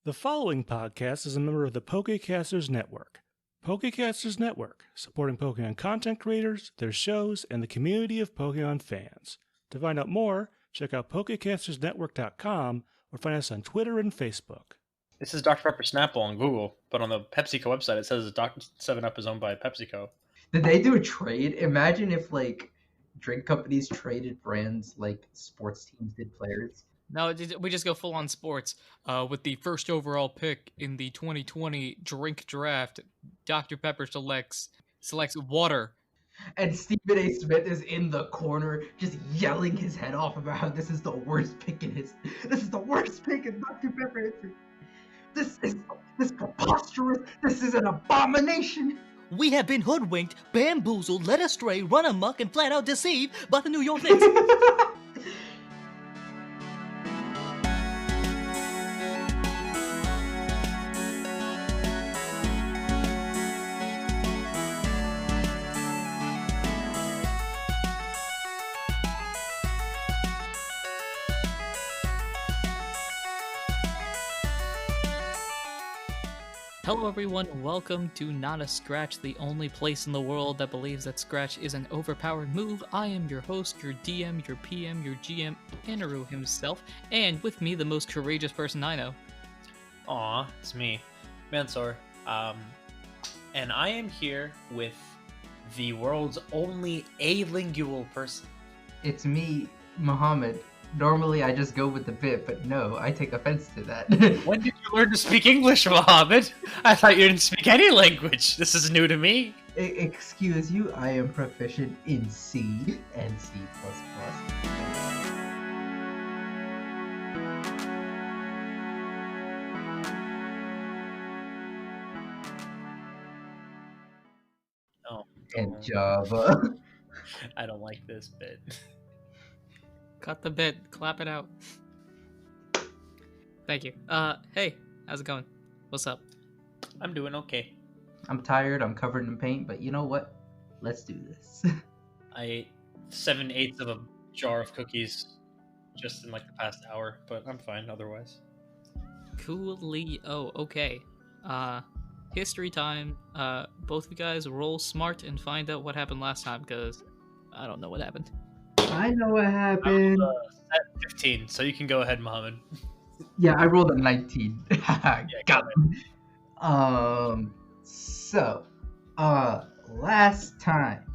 The following podcast is a member of the Pokecasters Network. Pokecasters Network, supporting Pokemon content creators, their shows, and the community of Pokemon fans. To find out more, check out PokecastersNetwork.com or find us on Twitter and Facebook. This is Dr. Pepper Snapple on Google, but on the PepsiCo website it says Dr. 7-Up is owned by PepsiCo. Did they do a trade? Imagine if, drink companies traded brands like sports teams did players. No, we just go full on sports. With the first overall pick in the 2020 drink draft, Dr. Pepper selects water. And Stephen A. Smith is in the corner just yelling his head off about how this is the worst pick in Dr. Pepper history. This is preposterous. This is an abomination. We have been hoodwinked, bamboozled, led astray, run amok, and flat out deceived by the New York Knicks. Hello everyone, welcome to Not a Scratch, the only place in the world that believes that Scratch is an overpowered move. I am your host, your DM, your PM, your GM, Anirudh himself, and with me, the most courageous person I know. Aw, it's me, Mansour. And I am here with the world's only alingual person. It's me, Muhammad. Normally I just go with the bit, but no, I take offense to that. When did you learn to speak English, Mohammed? I thought you didn't speak any language. This is new to me. Excuse you, I am proficient in C and C++. Oh, And Java. I don't like this bit. Cut the bit, clap it out. Thank you. Hey, how's it going? What's up? I'm doing okay. I'm tired, I'm covered in paint, but you know what? Let's do this. I ate 7/8 of a jar of cookies just in the past hour, but I'm fine otherwise. Coolio. Okay. History time. Both of you guys roll smart and find out what happened last time, because I don't know what happened. I know what happened. At 15, so you can go ahead, Mohammed. Yeah, I rolled a 19. Yeah, Got him. Last time,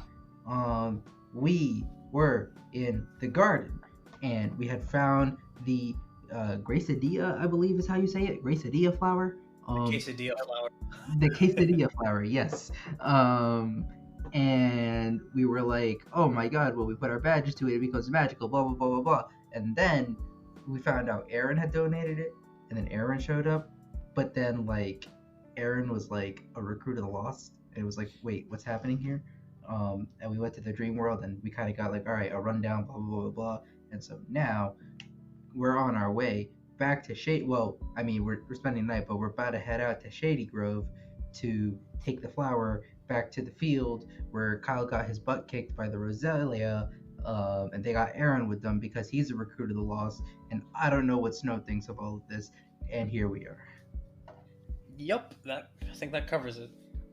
we were in the garden, and we had found the Gracidilla, I believe is how you say it, Gracidilla flower. Quesadilla flour. The quesadilla flower, yes. And we were like, oh my god, well, we put our badges to it, it becomes magical, blah, blah, blah, blah, blah. And then we found out Aaron had donated it, and then Aaron showed up, but then, Aaron was, a recruit of the Lost, and it was like, wait, what's happening here? And we went to the dream world, and we kind of got, alright, a rundown, blah, blah, blah, blah. And so now, we're on our way back to we're spending the night, but we're about to head out to Shady Grove to take the flower back to the field where Kyle got his butt kicked by the Roselia, and they got Aaron with them because he's a recruit of the Lost, and I don't know what Snow thinks of all of this, and here we are. Yep, I think that covers it.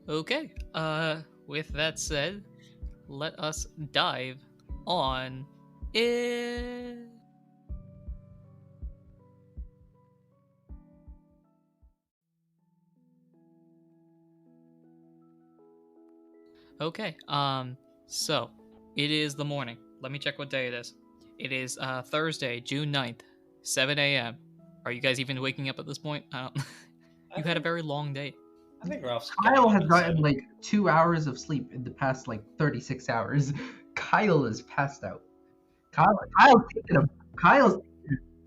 Okay. With that said, let us dive on it. Okay, so, it is the morning. Let me check what day it is. It is, Thursday, June 9th, 7 a.m. Are you guys even waking up at this point? You had a very long day. I think Ralph's... Kyle has gotten, 2 hours of sleep in the past, 36 hours. Kyle is passed out. Kyle's taking a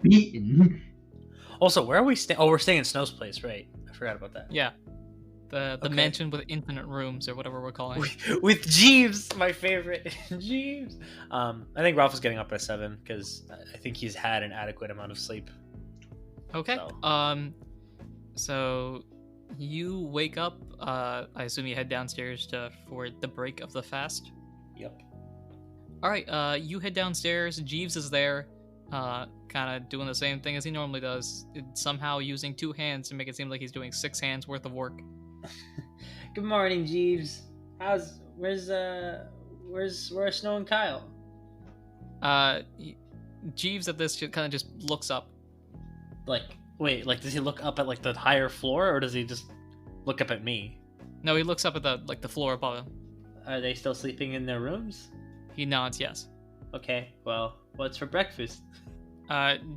beating. Also, where are we staying? Oh, we're staying in Snow's place, right? I forgot about that. Yeah. The mansion with infinite rooms, or whatever we're calling it. With Jeeves, my favorite. Jeeves. I think Ralph is getting up at 7 because I think he's had an adequate amount of sleep. Okay. So you wake up. I assume you head downstairs for the break of the fast. Yep. All right. You head downstairs. Jeeves is there. kind of doing the same thing as he normally does, somehow using 2 hands to make it seem like he's doing 6 hands worth of work. Good morning, Jeeves. Where's Snow and Kyle? Jeeves at this kind of just looks up. Like, wait, like does he look up at like the higher floor, or does he just look up at me? No, he looks up at the floor above him. Are they still sleeping in their rooms? He nods, yes. Okay, well, what's for breakfast?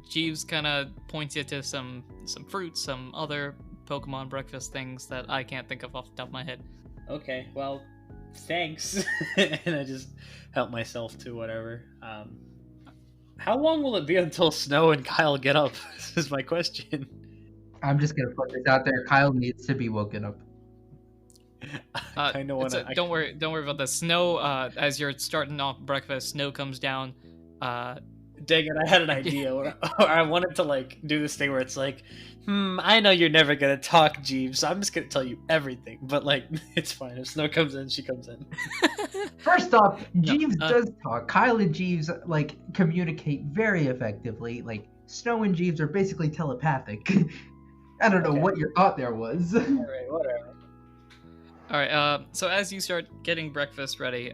Jeeves kind of points you to some fruit, some other Pokemon breakfast things that I can't think of off the top of my head. Okay, well, thanks. And I just help myself to whatever. How long will it be until Snow and Kyle get up? This is my question. I'm just gonna put this out there. Kyle needs to be woken up. I know what don't worry about the Snow. As you're starting off breakfast, Snow comes down. Dang it, I had an idea or I wanted to like do this thing where it's like, I know you're never gonna talk, Jeeves, so I'm just gonna tell you everything. But like, it's fine. If Snow comes in, she comes in. First off, Jeeves does talk. Kyle and Jeeves like communicate very effectively. Like Snow and Jeeves are basically telepathic. I don't know what your thought there was. Alright, whatever. Alright, so as you start getting breakfast ready,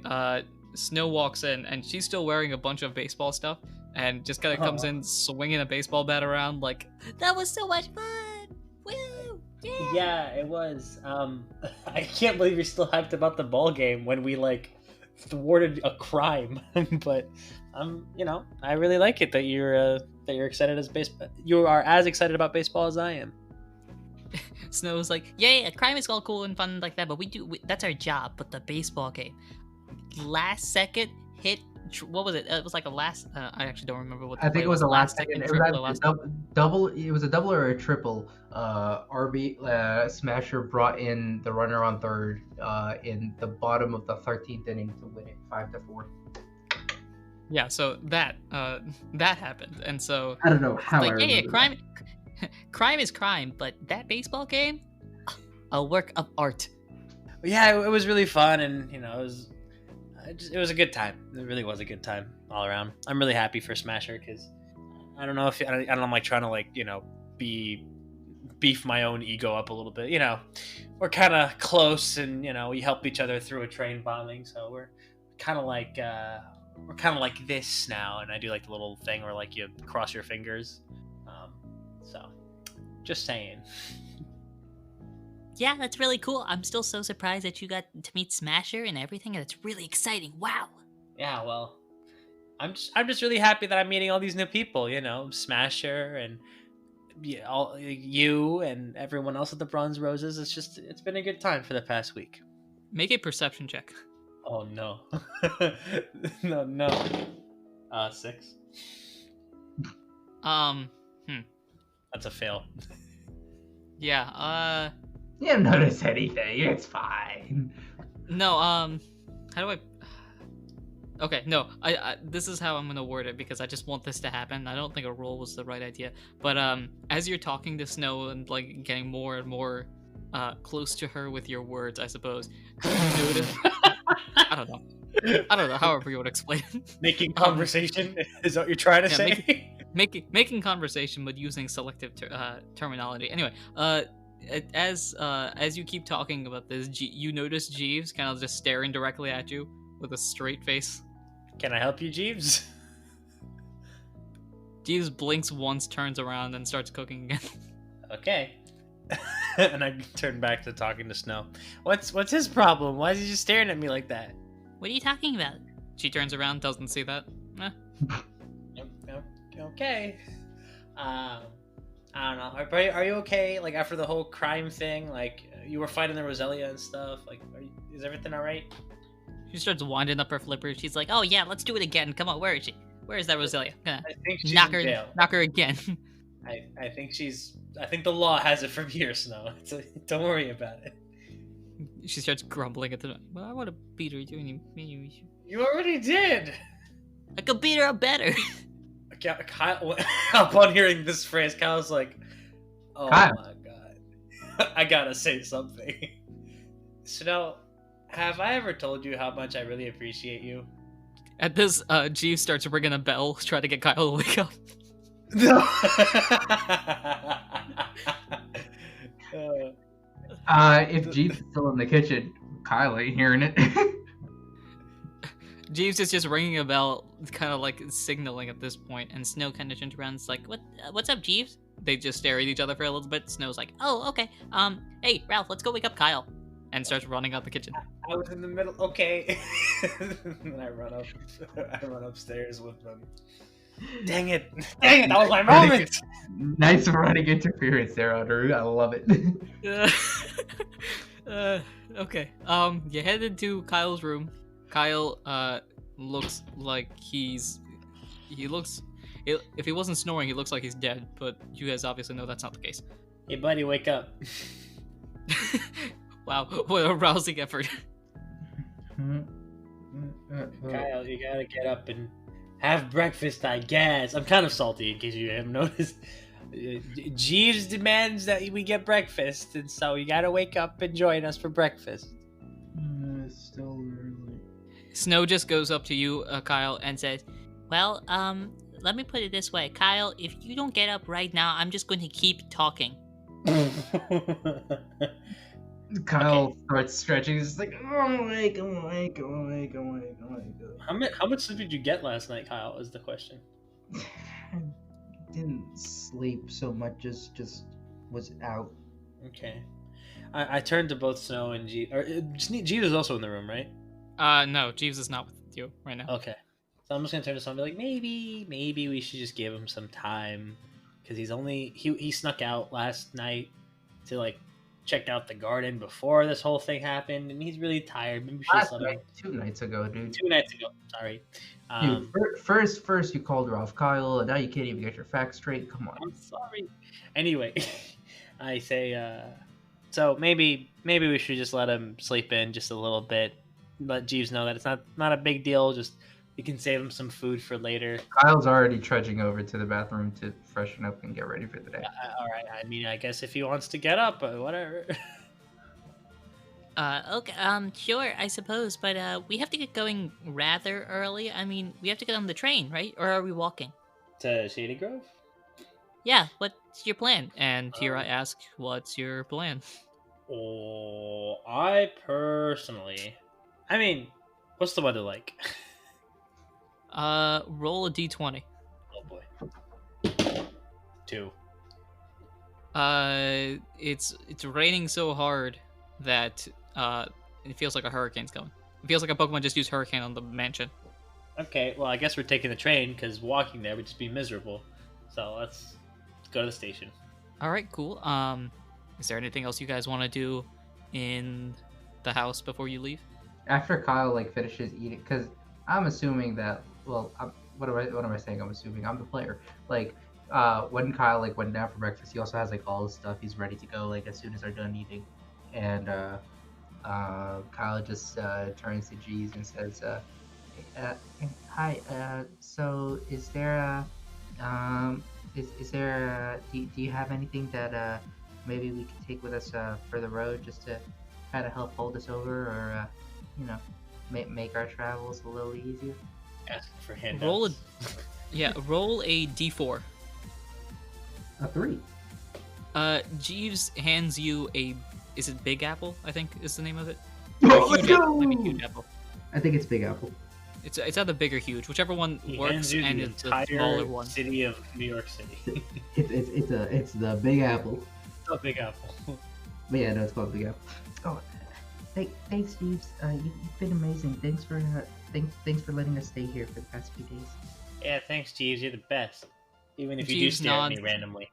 Snow walks in, and she's still wearing a bunch of baseball stuff, and just kind of comes in swinging a baseball bat around like, That was so much fun! Woo! Yeah! Yeah, it was. I can't believe you're still hyped about the ball game when we like thwarted a crime. But I really like it that you're excited as baseball. You are as excited about baseball as I am. Snow's like, yay, a crime is all cool and fun like that, but that's our job. But the baseball game, last second hit, what was it? It was like a last. I actually don't remember what. I think it was a last second. It was triple, either double. It was a double or a triple. Smasher brought in the runner on third in the bottom of the 13th inning to win it 5-4. Yeah, so that happened, and so I don't know how. Like, I yeah, remember crime. Crime is crime, but that baseball game, a work of art. Yeah, it was really fun, and it was a good time. It really was a good time all around. I'm really happy for Smasher because I don't know if I'm like trying to like beef my own ego up a little bit. We're kind of close, and we helped each other through a train bombing, so we're kind of like this now. And I do like the little thing where like you cross your fingers. So, just saying. Yeah, that's really cool. I'm still so surprised that you got to meet Smasher and everything, and it's really exciting. Wow. Yeah, well, I'm just really happy that I'm meeting all these new people. Smasher and all you and everyone else at the Bronze Roses. It's been a good time for the past week. make a perception check. Oh no, no. 6. That's a fail. Yeah, You didn't notice anything. It's fine. no, how do I... Okay, no, I this is how I'm gonna word it because I just want this to happen. I don't think a roll was the right idea. But as you're talking to Snow and like getting more and more close to her with your words, I suppose, you notice... I don't know, however you would explain it. Making conversation is what you're trying to say? Making conversation, but using selective terminology. Anyway, as you keep talking about this, you notice Jeeves kind of just staring directly at you with a straight face. Can I help you, Jeeves? Jeeves blinks once, turns around, and starts cooking again. Okay. And I turn back to talking to Snow. What's his problem? Why is he just staring at me like that? What are you talking about? She turns around, doesn't see that. Okay. I don't know. Are you okay? Like after the whole crime thing, like you were fighting the Roselia and stuff. Like, is everything all right? She starts winding up her flipper. She's like, "Oh yeah, let's do it again. Come on, where is she? Where is that Roselia? I think she's Knock in jail. her again." I think the law has it from here, Snow. So don't worry about it. She starts grumbling at the. Well, I want to beat her. You already did. I could beat her up better. Kyle, upon hearing this phrase, Kyle's like, "Oh Kyle. my god, I gotta say something." Snow, have I ever told you how much I really appreciate you? At this, Jeeves starts ringing a bell, trying to get Kyle to wake up. No. If Jeeves is still in the kitchen, Kyle ain't hearing it. Jeeves is just ringing a bell, kind of like signaling at this point, and Snow kind of turns around and is like, what's up, Jeeves? They just stare at each other for a little bit. Snow's like, oh, okay. Hey, Ralph, let's go wake up Kyle. And starts running out the kitchen. I was in the middle. Okay. And I run up. I run upstairs with them. Dang it! Dang it! That was my moment. Nice running interference there, Anirudh. I love it. Okay. You head into Kyle's room. Kyle looks like he looks, if he wasn't snoring, he looks like he's dead, but you guys obviously know that's not the case. Hey, buddy, wake up. Wow, what a rousing effort. Kyle, you gotta get up and have breakfast, I guess. I'm kind of salty, in case you haven't noticed. Jeeves demands that we get breakfast, and so you gotta wake up and join us for breakfast. It's still early. Snow just goes up to you, Kyle, and says, Well, let me put it this way. Kyle, if you don't get up right now, I'm just going to keep talking. Kyle starts stretching. He's like, oh, I'm awake. How much sleep did you get last night, Kyle, is the question. I didn't sleep so much, just was out. Okay. I turned to both Snow and Jeeves. Jeeves is also in the room, right? No, Jeeves is not with you right now. Okay. So I'm just gonna turn to Snow and be like, maybe we should just give him some time. Because he snuck out last night to, like, check out the garden before this whole thing happened, and he's really tired. Maybe we should just let him... 2 nights ago, dude. 2 nights ago, sorry. Dude, first you called Ralph Kyle, and now you can't even get your facts straight. Come on. I'm sorry. Anyway, I say, so maybe we should just let him sleep in just a little bit. Let Jeeves know that it's not a big deal. Just we can save him some food for later. Kyle's already trudging over to the bathroom to freshen up and get ready for the day. All right. I mean, I guess if he wants to get up, whatever. Okay, sure, I suppose, but, we have to get going rather early. I mean, we have to get on the train, right? Or are we walking? To Shady Grove? Yeah, what's your plan? And here I ask, what's your plan? Oh, I personally... I mean, what's the weather like? Roll a d20. Oh, boy. 2. It's raining so hard that it feels like a hurricane's coming. It feels like a Pokemon just used Hurricane on the mansion. Okay, well, I guess we're taking the train, because walking there would just be miserable. So let's go to the station. Alright, cool. Is there anything else you guys want to do in the house before you leave? After Kyle finishes eating, because I'm assuming that, well, what am I saying? I'm assuming I'm the player. When Kyle went down for breakfast, he also has all the stuff. He's ready to go as soon as they're done eating, and Kyle just turns to Jeeves and says, "Hi. So is there do you have anything that maybe we could take with us for the road just to kind of help hold us over, or make our travels a little easier?" Ask for handouts. Roll a d4. A 3. Jeeves hands you is it Big Apple, I think is the name of it? Let's Huge go! apple, maybe Huge Apple. I think it's Big Apple. It's either big or huge, whichever one He works, hands you and the it's the entire smaller one. city of New York City. It's the Big Apple. A Big Apple. But yeah, no, it's called Big Apple. Oh, thanks, Jeeves. You've been amazing. Thanks for letting us stay here for the past few days. Yeah, thanks, Jeeves. You're the best. Even if you Jeeves do stare at me nods. randomly.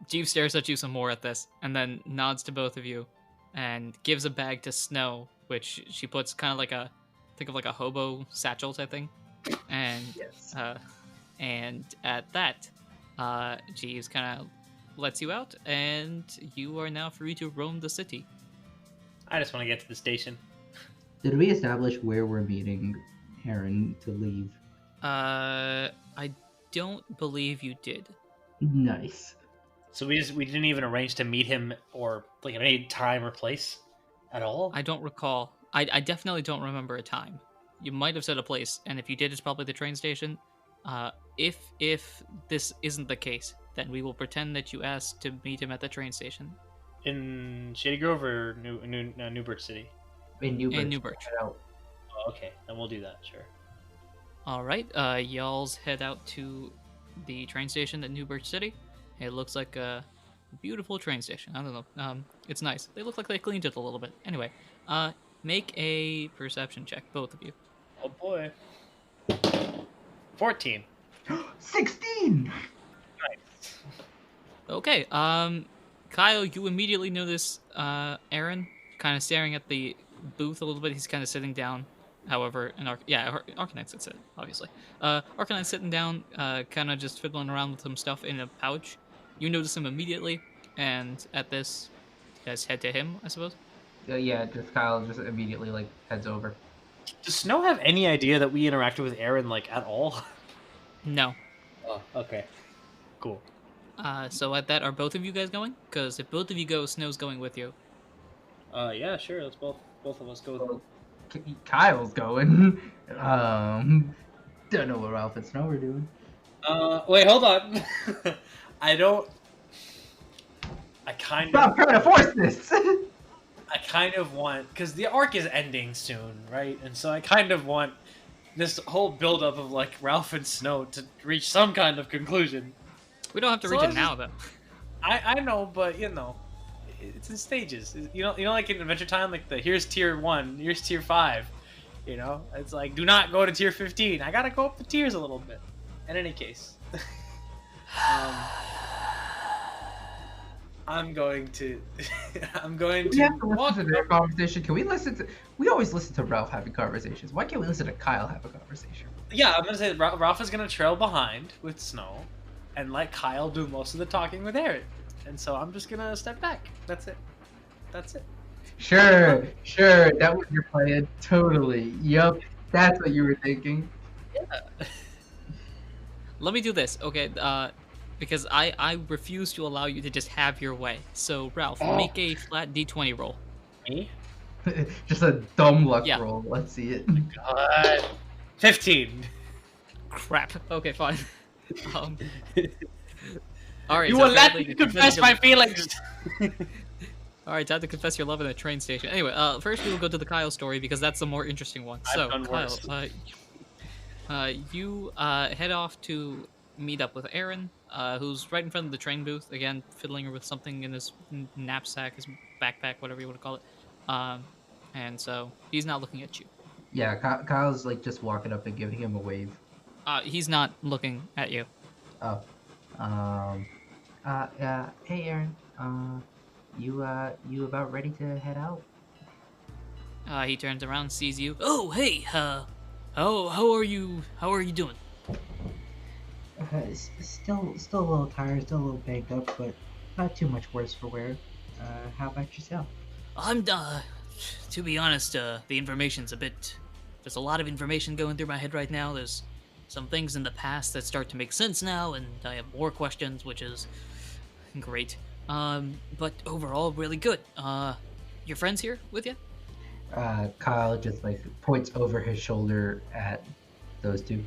Jeeves stares at you some more at this, and then nods to both of you, and gives a bag to Snow, which she puts kind of think of a hobo satchel type thing. And Yes. And at that, Jeeves kind of lets you out, and you are now free to roam the city. I just want to get to the station. Did we establish where we're meeting Aaron to leave? I don't believe you did. Nice. So we didn't even arrange to meet him or at any time or place at all? I don't recall. I definitely don't remember a time. You might have said a place, and if you did, it's probably the train station. If this isn't the case, then we will pretend that you asked to meet him at the train station In Shady Grove or New Birch City? In New Birch. in New Birch. Oh, okay, then we'll do that. Sure. All right, y'all's head out to the train station at New Birch City. It looks like a beautiful train station. I don't know. It's nice. They look like they cleaned it a little bit. Anyway, make a perception check, both of you. Oh boy. 14. 16. Nice. Okay, Kyle, you immediately notice Aaron kind of staring at the booth a little bit. He's kind of sitting down. However, Arcanite's at sit, obviously. Arcanite's sitting down, kind of just fiddling around with some stuff in a pouch. You notice him immediately, and at this, you guys head to him, I suppose. Yeah, just Kyle just immediately like heads over. Does Snow have any idea that we interacted with Aaron like at all? No. Oh, okay. Cool. So at that, are both of you guys going? Because if both of you go, Snow's going with you. Yeah, sure. Let's both of us go. Kyle's going. Don't know what Ralph and Snow are doing. Wait, hold on. I kind Stop trying to force this. I kind of want, because the arc is ending soon, right? And so I kind of want this whole build-up of like Ralph and Snow to reach some kind of conclusion. We don't have to So reach it let's now, though. I know, but you know, it's in stages. You know, like in Adventure Time, like here's tier 1, here's tier 5. You know, it's like do not go to tier 15. I gotta go up the tiers a little bit. In any case, I'm going to We have to listen to their conversation. Can we listen to? We always listen to Ralph having conversations. Why can't we listen to Kyle have a conversation? Yeah, I'm gonna say Ralph is gonna trail behind with Snow, and let Kyle do most of the talking with Aaron. And so I'm just gonna step back. That's it. Sure. That was your plan. Totally. Yup. That's what you were thinking. Yeah. Let me do this, okay? Because I refuse to allow you to just have your way. So, Ralph, make a flat D20 roll. Me? Just a dumb luck Yeah. roll. Let's see it. God. 15. Crap. Okay, fine. All right. You so will let apparently me you're confess confessing my your- feelings. All right, time to confess your love in a train station. Anyway, first we will go to the Kyle story because that's the more interesting one. I've So, done Kyle, worse. you head off to meet up with Aaron, who's right in front of the train booth, again, fiddling with something in his knapsack, his backpack, whatever you want to call it. And so he's not looking at you. Yeah, Kyle's like just walking up and giving him a wave. He's not looking at you. Oh. Hey Aaron. You about ready to head out? He turns around, sees you. Oh, hey, how are you? How are you doing? Still a little tired, still a little banged up, but not too much worse for wear. How about yourself? I'm to be honest, the information's a bit. There's a lot of information going through my head right now. There's some things in the past that start to make sense now, and I have more questions, which is great. But overall, really good. Your friends here with you? Kyle just like points over his shoulder at those two.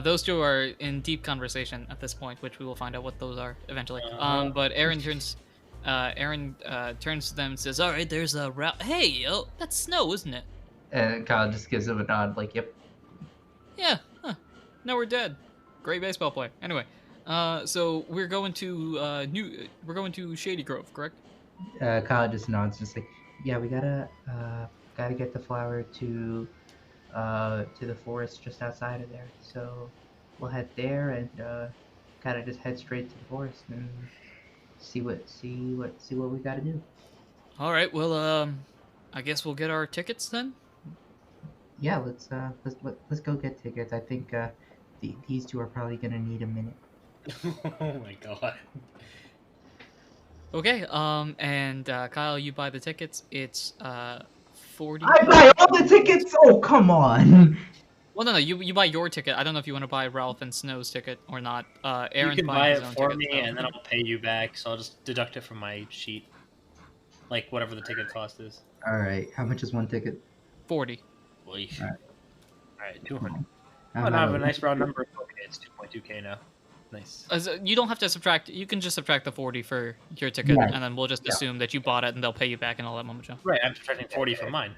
Those two are in deep conversation at this point, which we will find out what those are eventually. But Aaron turns to them and says, "All right, there's a Hey, that's Snow, isn't it?" And Kyle just gives him a nod, like, "Yep." Yeah. Huh. Now we're dead. Great baseball player. Anyway, so we're going to Shady Grove, correct? Kyle just nods, just like, "Yeah, we gotta get the flower to the forest just outside of there. So we'll head there and kind of just head straight to the forest and see what we gotta do." All right. Well, I guess we'll get our tickets then. Yeah, let's go get tickets. I think these two are probably gonna need a minute. Oh my god. Okay. And Kyle, you buy the tickets. It's 40. I buy all the tickets. Oh, come on. Well, no. You buy your ticket. I don't know if you want to buy Ralph and Snow's ticket or not. Aaron's You can buy buying it his own for ticket, me, so- and then I'll pay you back. So I'll just deduct it from my sheet, like whatever the ticket cost is. All right, how much is one ticket? 40. Boy. Alright. All right, 200. Oh, now I have a nice round number. Okay, it's 2.2k now. Nice. You don't have to subtract. You can just subtract the 40 for your ticket, Yeah. and then we'll just Yeah. assume that you bought it, and they'll pay you back and all that moment, Joe. Right, I'm subtracting 40 from mine.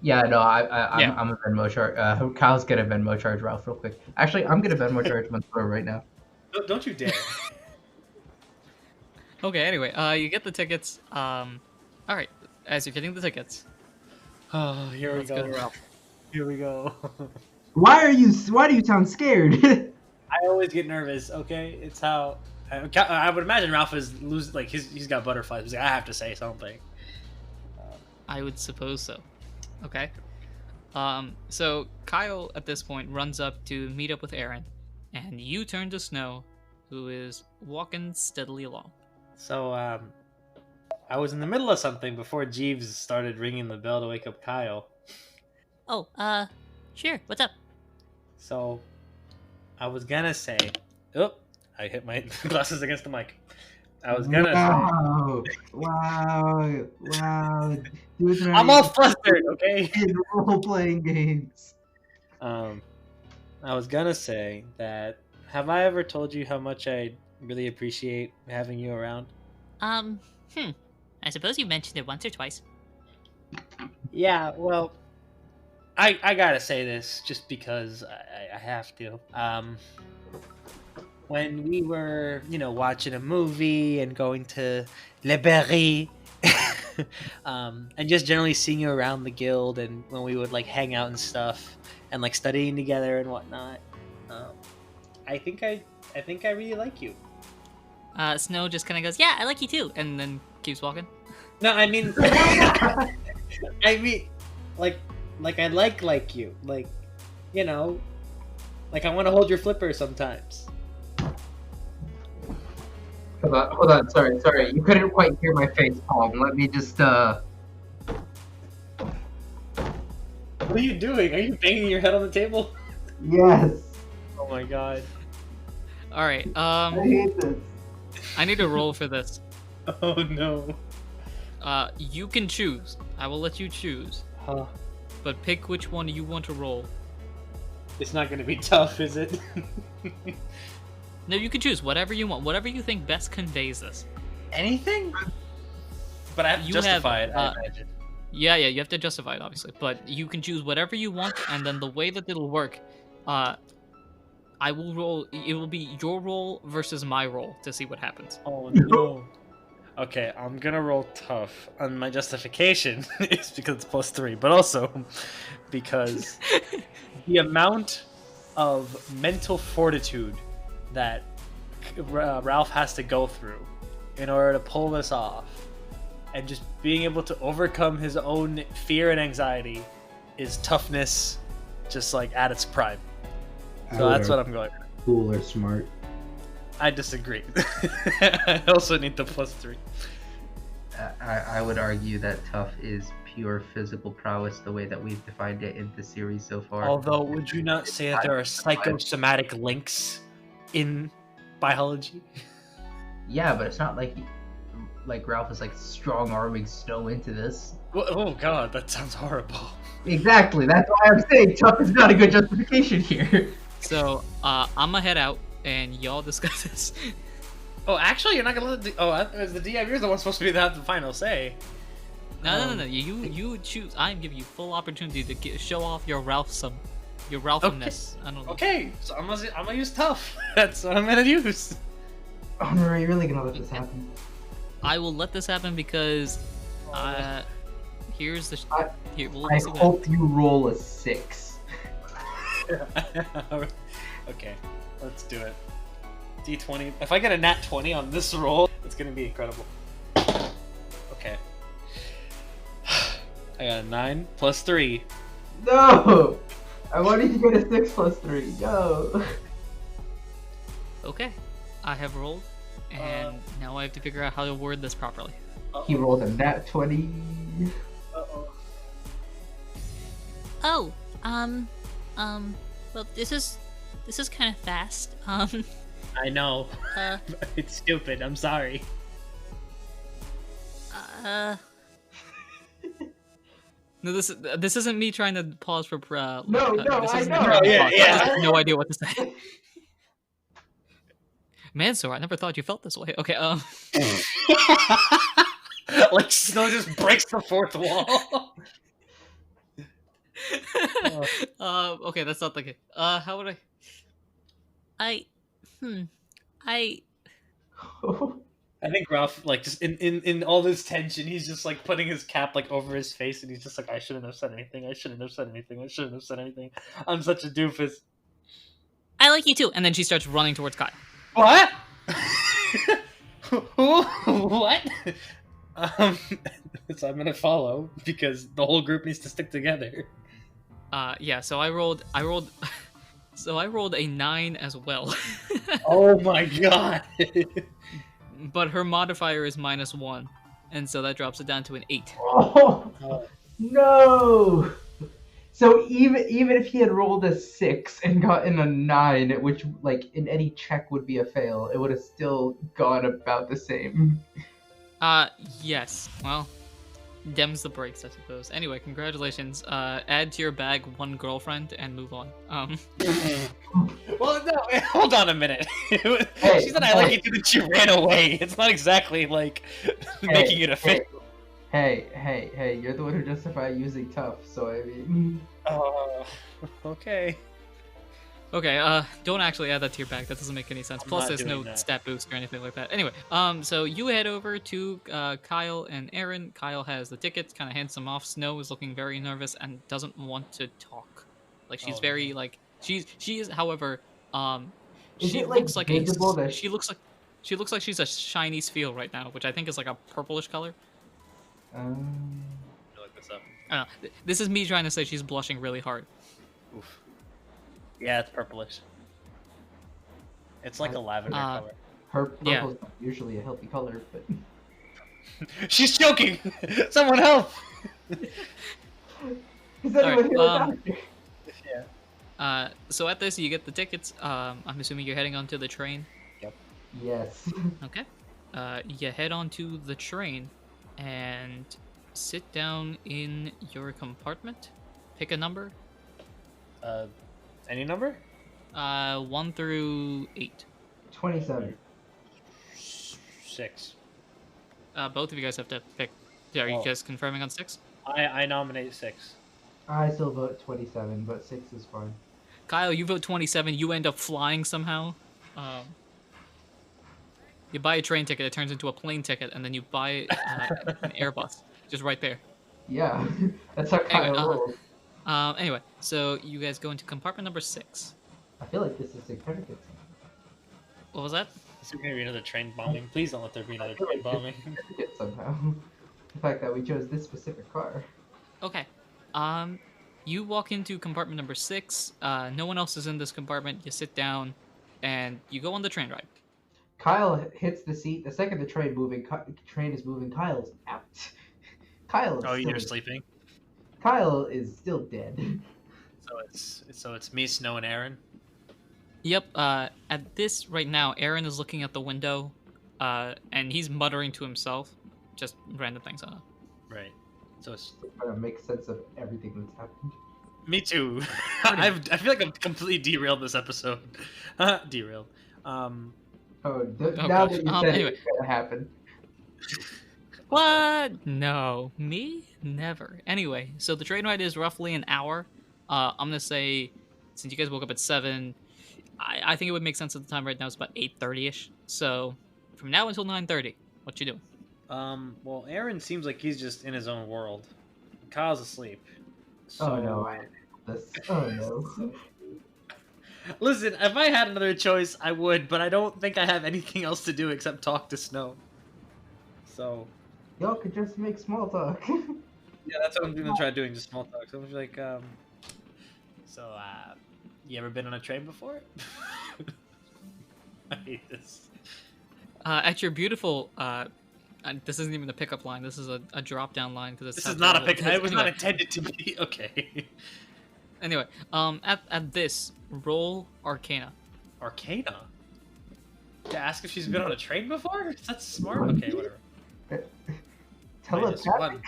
Yeah, no, Yeah. I'm a Venmo charge. Kyle's gonna Venmo charge Ralph real quick. Actually, I'm gonna Venmo charge Mansour right now. Don't you dare. Okay. Anyway, you get the tickets. All right. As you're getting the tickets, Oh, here we let's go. go to Ralph. Here we go. Why do you sound scared? I always get nervous. Okay, it's how I would imagine Ralph is he's got butterflies. He's like, I have to say something. I would suppose so. Okay. So Kyle at this point runs up to meet up with Aaron, and you turn to Snow, who is walking steadily along. So I was in the middle of something before Jeeves started ringing the bell to wake up Kyle. Oh, sure. What's up? So I was gonna say, oh, I hit my glasses against the mic. I was gonna wow. Dude's say, not I'm all even flustered. Okay. in role-playing games. I was gonna say that. Have I ever told you how much I really appreciate having you around? I suppose you mentioned it once or twice. Yeah, well, I gotta say this just because I have to. When we were, watching a movie and going to Le Berry, and just generally seeing you around the guild, and when we would hang out and stuff, and studying together and whatnot, I think I really like you. Snow just kind of goes, "Yeah, I like you too," and then keeps walking. No, I mean, I like you, I want to hold your flipper sometimes. Hold on, sorry. You couldn't quite hear my face palm. Let me just What are you doing? Are you banging your head on the table? Yes. Oh my god. All right. I hate this. I need to roll for this. Oh no. You can choose. I will let you choose, Huh. but pick which one you want to roll. It's not gonna be tough, is it? No, you can choose whatever you want, whatever you think best conveys this. Anything? But I have to You justify have, it, I imagine. Yeah, you have to justify it, obviously, but you can choose whatever you want, and then the way that it'll work, I will roll. It will be your roll versus my roll to see what happens. Oh no. Okay, I'm gonna roll tough. And my justification is because it's +3, but also because the amount of mental fortitude that Ralph has to go through in order to pull this off, and just being able to overcome his own fear and anxiety, is toughness just at its prime. So that's what I'm going with. Cool or smart. I disagree. I also need the +3. I would argue that tough is pure physical prowess, the way that we've defined it in the series so far. Although, would you not say that there are psychosomatic links in biology? Yeah, but it's not like Ralph is strong arming Snow into this. Oh god, that sounds horrible. Exactly. That's why I'm saying tough is not a good justification here. So, I'm gonna head out, and y'all discuss this. Oh, actually, you're not gonna let as the DM, you're the one supposed to have the final say. No. You choose. I'm giving you full opportunity to show off your Ralphsome, your Ralphiness. I don't know. Okay, so I'm gonna use tough. That's what I'm gonna use. Oh, no, are you really gonna let this happen? I will let this happen because, here's the. Here, we'll I see what hope you roll a 6. Okay, let's do it. D20. If I get a nat 20 on this roll, it's gonna be incredible. Okay. I got a 9 +3. No! I wanted to get a 6 +3. No! Okay, I have rolled, and now I have to figure out how to word this properly. He rolled a nat 20. Uh-oh. Oh, well, this is kind of fast. I know. Uh, It's stupid. I'm sorry. No, this isn't me trying to pause for No, this I isn't know. me trying to Yeah, pause. yeah. I just have no idea what to say. Mansour, I never thought you felt this way. Okay, Like Snow just breaks the fourth wall. okay, that's not the case. How would I I think Ralph, like, just in all this tension, he's just like putting his cap like over his face, and he's just like, I shouldn't have said anything. I shouldn't have said anything. I shouldn't have said anything. I'm such a doofus. I like you too. And then she starts running towards Kyle. What? What? So I'm gonna follow because the whole group needs to stick together. Yeah, so I rolled so I rolled a 9 as well. Oh my god. But her modifier is -1, and so that drops it down to an 8. Oh no! So even if he had rolled a 6 and gotten a 9, which like in any check would be a fail, it would have still gone about the same. Yes. Well, dems the breaks, I suppose. Anyway, congratulations. Add to your bag 1 girlfriend and move on. Well, no, hold on a minute. Hey, She said I like it too that she ran away. It's not exactly like making it official. Hey, you're the one who justified using tough, so I mean... Okay. Okay, don't actually add that to your bag. That doesn't make any sense. I'm Plus, not there's no doing that. stat boost or anything like that. Anyway, so you head over to Kyle and Aaron. Kyle has the tickets, kind of hands them off. Snow is looking very nervous and doesn't want to talk. Like she's Oh, very no. like she is. However, Is she it, like, looks like visible that she looks like she's a shiny Spheal right now, which I think is like a purplish color. Look this up. I don't know. This is me trying to say she's blushing really hard. Oof. Yeah, it's purplish. It's like a lavender color. Her purple's Yeah. not usually a healthy color, but... She's choking! Someone help! Is anyone here a Alright, doctor? So at this, you get the tickets. I'm assuming you're heading onto the train. Yes. Okay. You head onto the train and sit down in your compartment. Pick a number. Any number? 1 through 8. 27. 6. Both of you guys have to pick. Are you Oh. guys confirming on 6? I nominate 6. I still vote 27, but 6 is fine. Kyle, you vote 27. You end up flying somehow. You buy a train ticket. It turns into a plane ticket, and then you buy an Airbus. Just right there. Yeah, that's how Kyle Anyway, rolls. Anyway, so you guys go into compartment number 6. I feel like this is significant. What was that? Is there gonna be another train bombing? Please don't let there be another I feel train like bombing. this is significant somehow. The fact that we chose this specific car. Okay. You walk into compartment number 6. No one else is in this compartment. You sit down, and you go on the train ride. Kyle hits the seat. The second the train is moving, Kyle's out. Kyle is Oh, still, you're sleeping. Kyle is still dead. So it's me, Snow, and Aaron. Yep. At this right now, Aaron is looking at the window, and he's muttering to himself, just random things. Right. So it's Trying to make sense of everything that's happened. me too. I feel like I'm completely derailed this episode. Derailed. Now gosh. that you said Anyway. it's gonna happen. What? No, me? Never. Anyway, so the train ride is roughly an hour. I'm gonna say, since you guys woke up at 7, I think it would make sense at the time right now. It's about 8:30ish. So from now until 9:30, what you doing? Well, Aaron seems like he's just in his own world. Kyle's asleep. So... Oh no, oh no. Listen, if I had another choice, I would, but I don't think I have anything else to do except talk to Snow. So, Y'all could just make small talk. yeah, that's what I'm gonna try doing, just small talk. So I'm just like, you ever been on a train before? I hate this. At your beautiful, this isn't even a pickup line. This is a drop-down line because This is not a pick. It was not intended to be. Okay. Anyway, at this, roll Arcana. Arcana. To ask if she's been on a train before? That's smart. Okay, whatever. Telepathic? -1.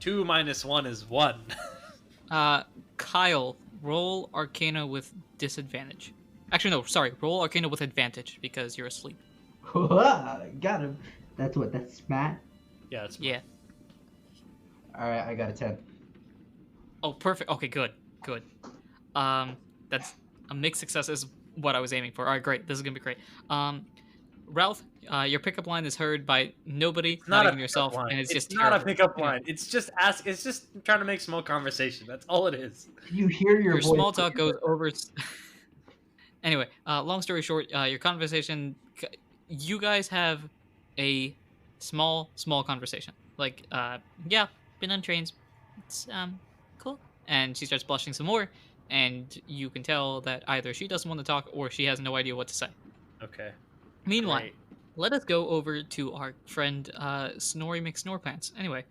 2 minus 1 is 1. Kyle, roll Arcana with disadvantage. Actually, no, sorry. Roll Arcana with advantage because you're asleep. Got him. That's what. That's smart. Yeah, it's Yeah. All right, I got a 10. Oh, perfect. Okay, good. Good. That's a mixed success is what I was aiming for. All right, great. This is gonna be great. Ralph, your pickup line is heard by nobody, not even yourself, line. and it's just not terrible. a pickup line. It's just It's just trying to make small conversation. That's all it is. You hear your Your voice. small talk goes over. Anyway, long story short, your conversation. You guys have a small conversation. Like, yeah, been on trains. It's cool. And she starts blushing some more, and you can tell that either she doesn't want to talk or she has no idea what to say. Okay. Meanwhile, Great. let us go over to our friend Snorri McSnorpants. Anyway,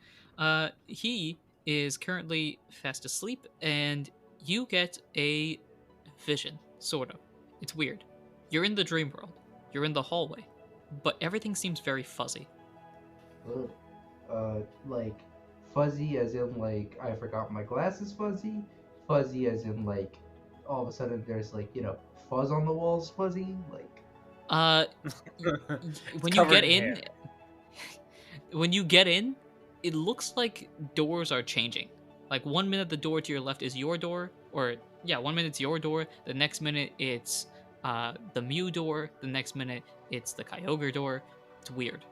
he is currently fast asleep, and you get a vision, sort of. It's weird. You're in the dream world. You're in the hallway, but everything seems very fuzzy. Like fuzzy as in like I forgot my glasses fuzzy. Fuzzy as in like all of a sudden there's like fuzz on the walls fuzzy like. When you get in, it looks like doors are changing. Like 1 minute the door to your left is your door, or yeah, 1 minute it's your door. The next minute it's the Mew door. The next minute it's the Kyogre door. It's weird.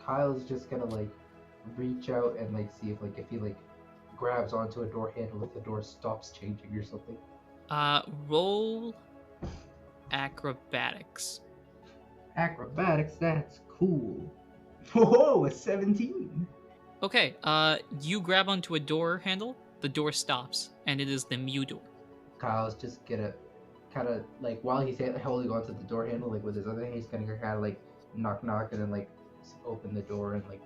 Kyle's just gonna like reach out and like see if he like grabs onto a door handle if the door stops changing or something. Roll acrobatics. Acrobatics, that's cool. Whoa, a 17. Okay, you grab onto a door handle, the door stops, and it is the Mew door. Kyle's just gonna kind of like while he's holding onto the door handle, like with his other hand, he's gonna kind of like knock and then like open the door and like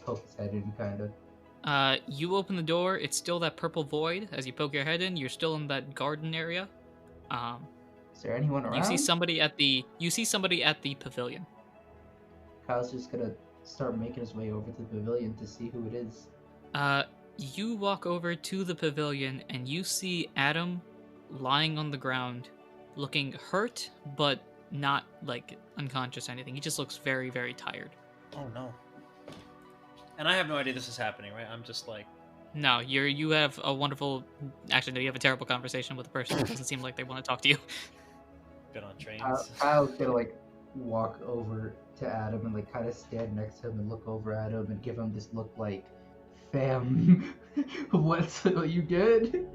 poke his head in, kind of. You open the door. It's still that purple void. As you poke your head in, you're still in that garden area. Is there anyone around? You see somebody at the pavilion. Kyle's just gonna start making his way over to the pavilion to see who it is. You walk over to the pavilion and you see Adam lying on the ground, looking hurt, but not like unconscious or anything. He just looks very, very tired. Oh no. And I have no idea this is happening, right? I'm just like... No, you have a wonderful... Actually, no, you have a terrible conversation with a person who doesn't seem like they want to talk to you. Been on trains. Kyle's gonna like walk over to Adam and like kind of stand next to him and look over at him and give him this look like, fam, are you good?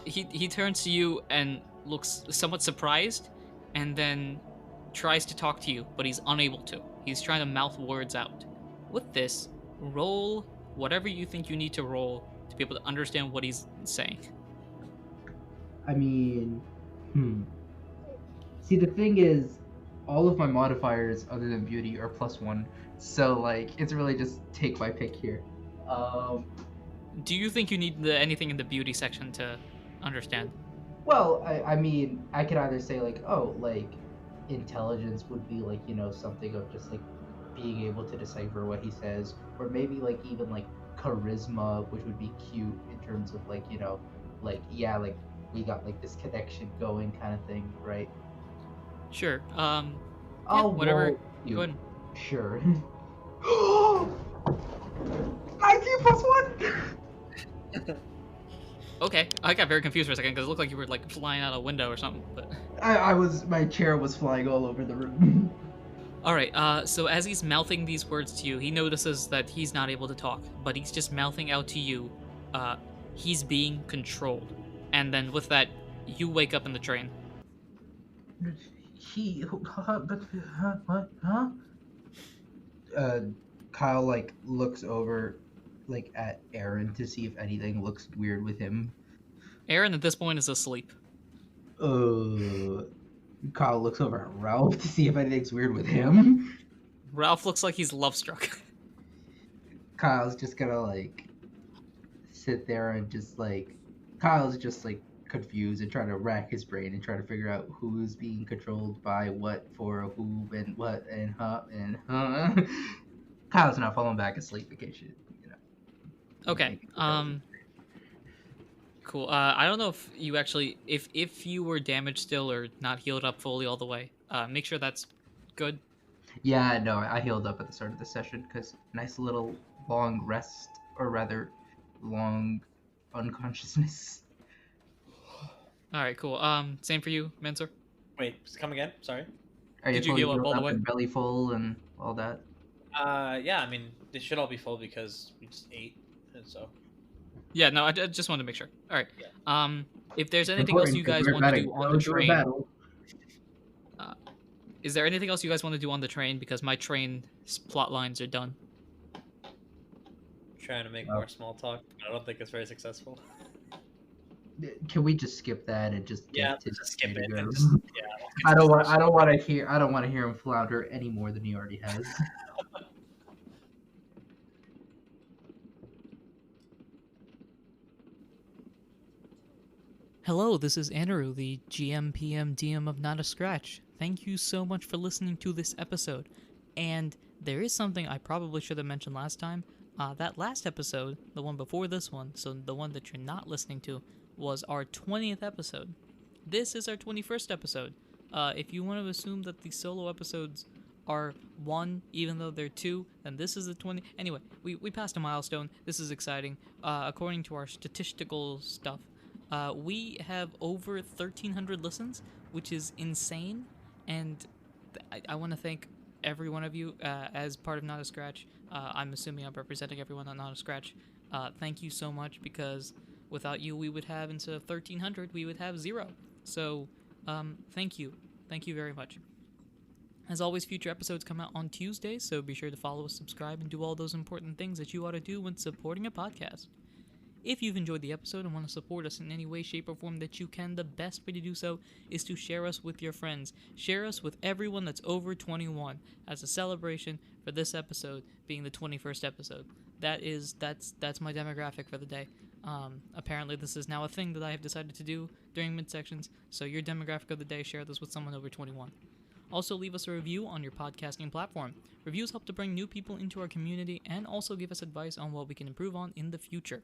He turns to you and looks somewhat surprised, and then tries to talk to you, but he's unable to. He's trying to mouth words out. With this, roll whatever you think you need to roll to be able to understand what he's saying. I mean, See, the thing is, all of my modifiers other than beauty are +1, so like it's really just take my pick here. Do you think you need anything in the beauty section to understand? Well, I mean, I could either say like, oh, like intelligence would be like something of just like being able to decipher what he says, or maybe like even like charisma, which would be cute in terms of like like yeah, like we got like this connection going kind of thing, right? Sure. Whatever. Go ahead. Sure. 19 +1. Okay, I got very confused for a second because it looked like you were like flying out a window or something. But my chair was flying all over the room. all right. So as he's mouthing these words to you, he notices that he's not able to talk, but he's just mouthing out to you. He's being controlled, and then with that, you wake up in the train. What? Huh? Kyle like looks over like at Aaron to see if anything looks weird with him. Aaron at this point is asleep. Kyle looks over at Ralph to see if anything's weird with him. Ralph looks like he's love struck. Kyle's just gonna like sit there and just like Kyle's just like confused and trying to rack his brain and try to figure out who's being controlled by what for who and what and huh. Kyle's not falling back asleep in case you know. Okay. Cool. I don't know if you actually, if you were damaged still or not healed up fully all the way, make sure that's good. Yeah, no, I healed up at the start of the session because nice little long rest, or rather, long unconsciousness. All right, cool. Same for you, Mansour. Wait, come again? Sorry. Are Did you fully heal up healed all the way? and belly full and all that? Yeah, I mean, they should all be full because we just ate, and so. Yeah, no, I just wanted to make sure. All right. Yeah. If there's anything else you guys want to do on the train, is there anything else you guys want to do on the train? Because my train plot lines are done. Trying to make more small talk. I don't think it's very successful. Can we just skip that and just get to just skip it. go? And just, yeah, I don't want to hear him flounder any more than he already has. Hello, this is Anirudh, the GM, PM, DM of Not a Scratch. Thank you so much for listening to this episode. And there is something I probably should have mentioned last time. That last episode, the one before this one, so the one that you're not listening to, was our 20th episode. This is our 21st episode. If you want to assume that the solo episodes are 1, even though they're 2, then this is the 20. Anyway, we passed a milestone. This is exciting. According to our statistical stuff, we have over 1,300 listens, which is insane, and I want to thank every one of you as part of Not a Scratch. I'm assuming I'm representing everyone on Not a Scratch. Thank you so much, because without you, we would have, instead of 1,300, we would have 0. So, thank you. Thank you very much. As always, future episodes come out on Tuesdays, so be sure to follow us, subscribe, and do all those important things that you ought to do when supporting a podcast. If you've enjoyed the episode and want to support us in any way, shape, or form that you can, the best way to do so is to share us with your friends. Share us with everyone that's over 21 as a celebration for this episode being the 21st episode. That's my demographic for the day. Apparently this is now a thing that I have decided to do during midsections, so your demographic of the day, share this with someone over 21. Also, leave us a review on your podcasting platform. Reviews help to bring new people into our community and also give us advice on what we can improve on in the future.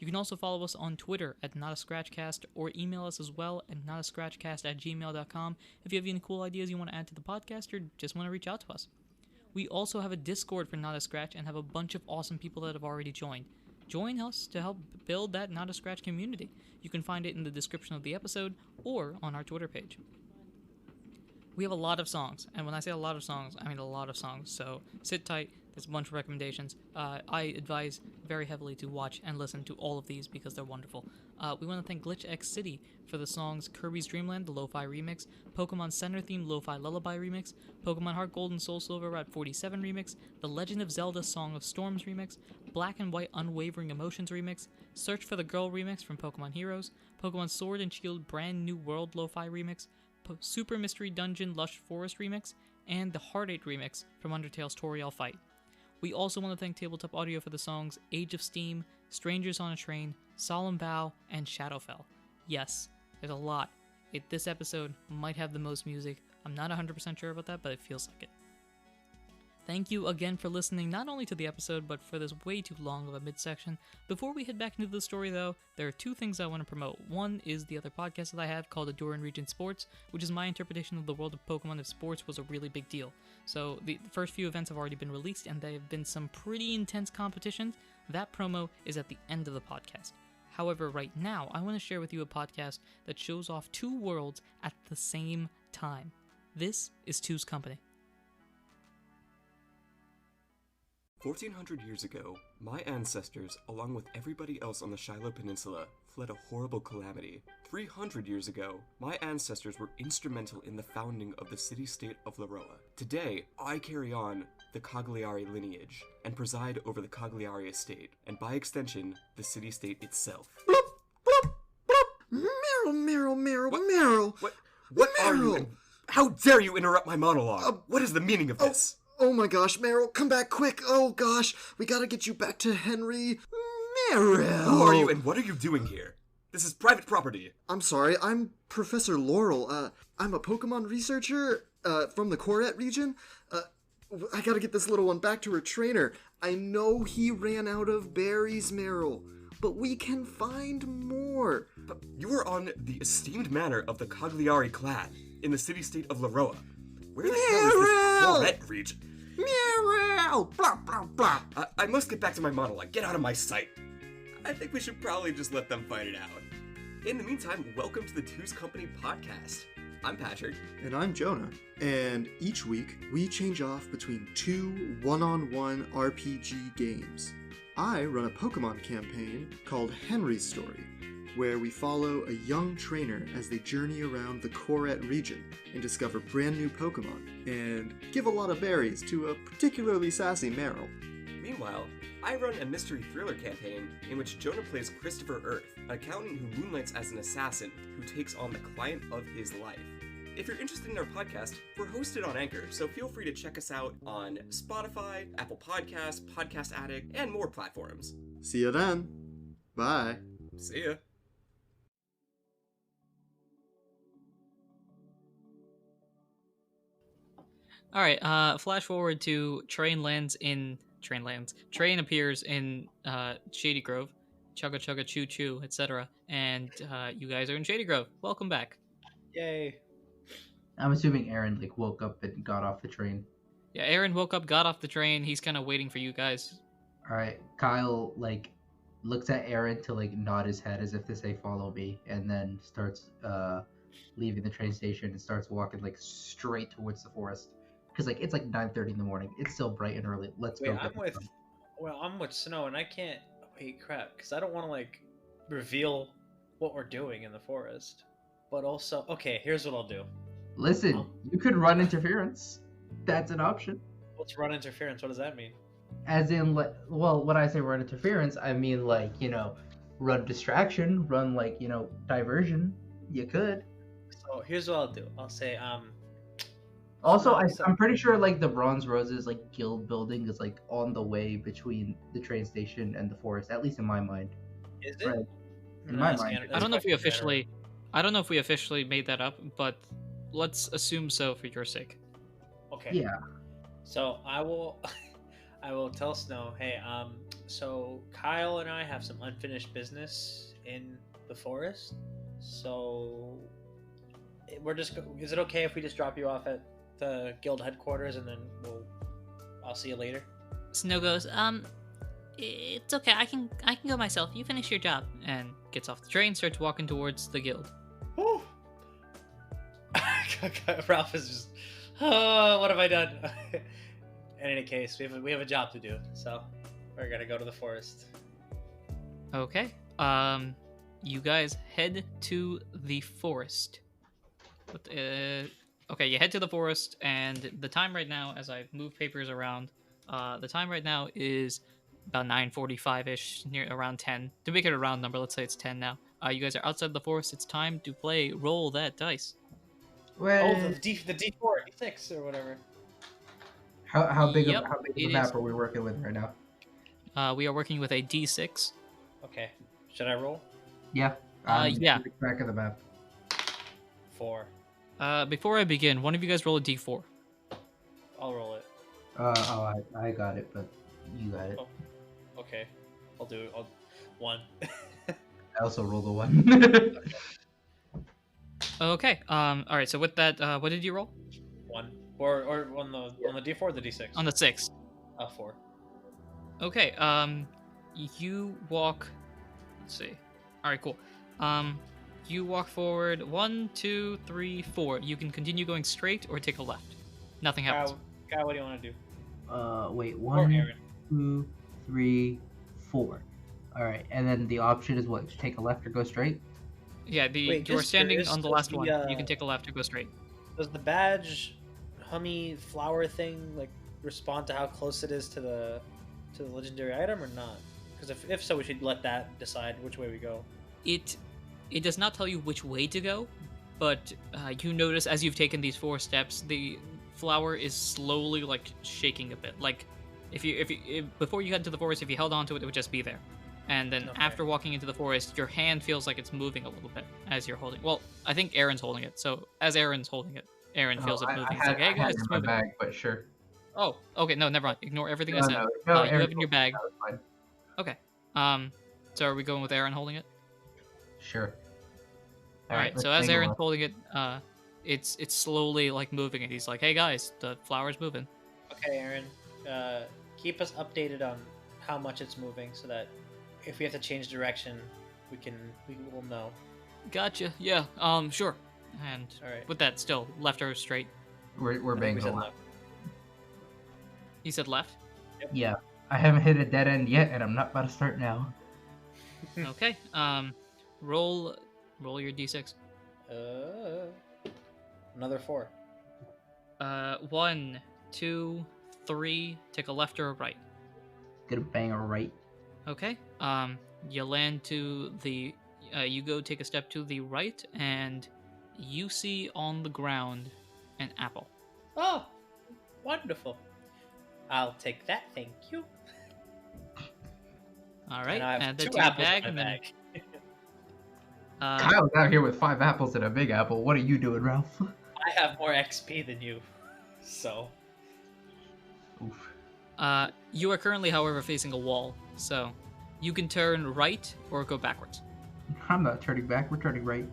You can also follow us on Twitter at NotAScratchCast, or email us as well at notascratchcast@gmail.com if you have any cool ideas you want to add to the podcast or just want to reach out to us. We also have a Discord for Not a Scratch and have a bunch of awesome people that have already joined. Join us to help build that Not a Scratch community. You can find it in the description of the episode or on our Twitter page. We have a lot of songs, and when I say a lot of songs, I mean a lot of songs, so sit tight. There's a bunch of recommendations. I advise very heavily to watch and listen to all of these because they're wonderful. We want to thank Glitch X City for the songs Kirby's Dream Land, the Lo-Fi Remix, Pokemon Center Theme Lo-Fi Lullaby Remix, Pokemon Heart Gold and Soul Silver Route 47 Remix, The Legend of Zelda Song of Storms Remix, Black and White Unwavering Emotions Remix, Search for the Girl Remix from Pokemon Heroes, Pokemon Sword and Shield Brand New World Lo-Fi Remix, Super Mystery Dungeon Lush Forest Remix, and the Heartache Remix from Undertale's Toriel Fight. We also want to thank Tabletop Audio for the songs Age of Steam, Strangers on a Train, Solemn Vow, and Shadowfell. Yes, there's a lot. This episode might have the most music. I'm not 100% sure about that, but it feels like it. Thank you again for listening, not only to the episode, but for this way too long of a midsection. Before we head back into the story, though, there are 2 things I want to promote. One is the other podcast that I have called Adoran Region Sports, which is my interpretation of the world of Pokemon if sports was a really big deal. So the first few events have already been released, and there have been some pretty intense competitions. That promo is at the end of the podcast. However, right now, I want to share with you a podcast that shows off 2 worlds at the same time. This is Two's Company. 1400 years ago, my ancestors, along with everybody else on the Shiloh Peninsula, fled a horrible calamity. 300 years ago, my ancestors were instrumental in the founding of the city-state of Laroa. Today, I carry on the Cagliari lineage and preside over the Cagliari estate, and by extension, the city-state itself. Meryl. What are you? And how dare you interrupt my monologue? What is the meaning of this? Oh my gosh, Meryl, come back quick. Oh gosh, we gotta get you back to Henry. Meryl! Who are you and what are you doing here? This is private property. I'm sorry, I'm Professor Laurel. I'm a Pokemon researcher, from the Koret region. I gotta get this little one back to her trainer. I know he ran out of berries, Meryl, but we can find more. But you were on the esteemed manor of the Cagliari clan in the city-state of Laroa. Where the hell is this Florette region? Meryl! Blah, blah, blah. I must get back to my monologue. Get out of my sight. I think we should probably just let them fight it out. In the meantime, welcome to the Two's Company podcast. I'm Patrick. And I'm Jonah. And each week, we change off between 2 one-on-one RPG games. I run a Pokemon campaign called Henry's Story, where we follow a young trainer as they journey around the Corette region and discover brand new Pokemon, and give a lot of berries to a particularly sassy Meryl. Meanwhile, I run a mystery thriller campaign in which Jonah plays Christopher Earth, an accountant who moonlights as an assassin who takes on the client of his life. If you're interested in our podcast, we're hosted on Anchor, so feel free to check us out on Spotify, Apple Podcasts, Podcast Addict, and more platforms. See you then. Bye. See ya. All right. Flash forward to Train appears in Shady Grove, Chugga Chugga Choo Choo, etc. And you guys are in Shady Grove. Welcome back. Yay. I'm assuming Aaron like woke up and got off the train. Yeah, Aaron woke up, got off the train. He's kind of waiting for you guys. All right, Kyle like looks at Aaron to like nod his head as if to say follow me, and then starts leaving the train station and starts walking like straight towards the forest. Because like it's like 9:30 in the morning. It's still bright and early. Let's go. I'm with Snow, and I can't. Wait, crap! Because I don't want to like reveal what we're doing in the forest. But also, okay, here's what I'll do. Listen, you could run interference. That's an option. What's run interference? What does that mean? As in, like, well, when I say run interference, I mean like run distraction, run like diversion. You could. So here's what I'll do. I'll say Also, I'm pretty sure like the Bronze Roses like guild building is like on the way between the train station and the forest. At least in my mind. Is it? Right. In my mind. I don't know if we officially made that up, but let's assume so for your sake. Okay. Yeah. So I will tell Snow, hey, so Kyle and I have some unfinished business in the forest. So is it okay if we just drop you off at the guild headquarters and then I'll see you later? Snow goes, it's okay. I can go myself. You finish your job. And gets off the train, starts walking towards the guild. Woo! Ralph is just, oh, what have I done? In any case, we have a job to do, so we're gonna go to the forest. Okay. You guys head to the forest. Okay, you head to the forest, and the time right now, as I move papers around, the time right now is about 9:45-ish, near around 10. To make it a round number, let's say it's 10 now. You guys are outside the forest. It's time to play Roll That Dice. Well, the D4, D6, or whatever. How big Yep, of a map are we working with right now? We are working with a D6. Okay. Should I roll? Yeah. Yeah. Keep track of the map. 4. Before I begin, one of you guys roll a D4. I'll roll it. I got it, but you got it. Oh, okay. I'll do it. 1. I also rolled a 1. Okay. All right. So with that, what did you roll? 1. Or on the D4 or the D6? On the 6. 4. Okay. You walk. Let's see. All right. Cool. You walk forward 1, 2, 3, 4. You can continue going straight or take a left. Nothing happens. Guy, what do you want to do? Wait. Or 1, Aaron. 2, 3, 4. All right, and then the option is what? Take a left or go straight? Yeah. Wait, you're just standing curious, on the does last the, one. You can take a left or go straight. Does the badge hummy flower thing like respond to how close it is to the legendary item or not? Because if so, we should let that decide which way we go. It does not tell you which way to go, but you notice as you've taken these 4 steps, the flower is slowly like shaking a bit. Like if before you head to the forest, if you held onto it, it would just be there. And then after walking into the forest, your hand feels like it's moving a little bit as you're holding. Well, I think Aaron's holding it. So as Aaron's holding it, Aaron feels it moving. He's like, "Hey guys, it's moving." Bag, but sure. Oh, okay. No, never mind. Ignore everything I No, said. no, You Aaron have it in your told me bag. that was fine. Okay. So are we going with Aaron holding it? Sure. All right. let's So as tangle Aaron's up. holding it, it's slowly like moving, and he's like, "Hey guys, the flower's moving." Okay, Aaron. Keep us updated on how much it's moving, so that if we have to change direction, we will know. Gotcha. Yeah. Sure. And All right. with that, still left or straight. We're I think we banging said left. left. You said left. Yeah. I haven't hit a dead end yet, and I'm not about to start now. Okay. Roll your d6. Another 4. 1, 2, 3. Take a left or a right. Gonna bang a right. Okay. You land to the. You go take a step to the right, and you see on the ground an apple. Oh, wonderful. I'll take that, thank you. All right. And I have Add that 2 to your apples bag, in my and then. bag. Kyle's out here with 5 apples and a big apple. What are you doing, Ralph? I have more XP than you, so. Oof. You are currently, however, facing a wall, so you can turn right or go backwards. I'm not turning back. We're turning right.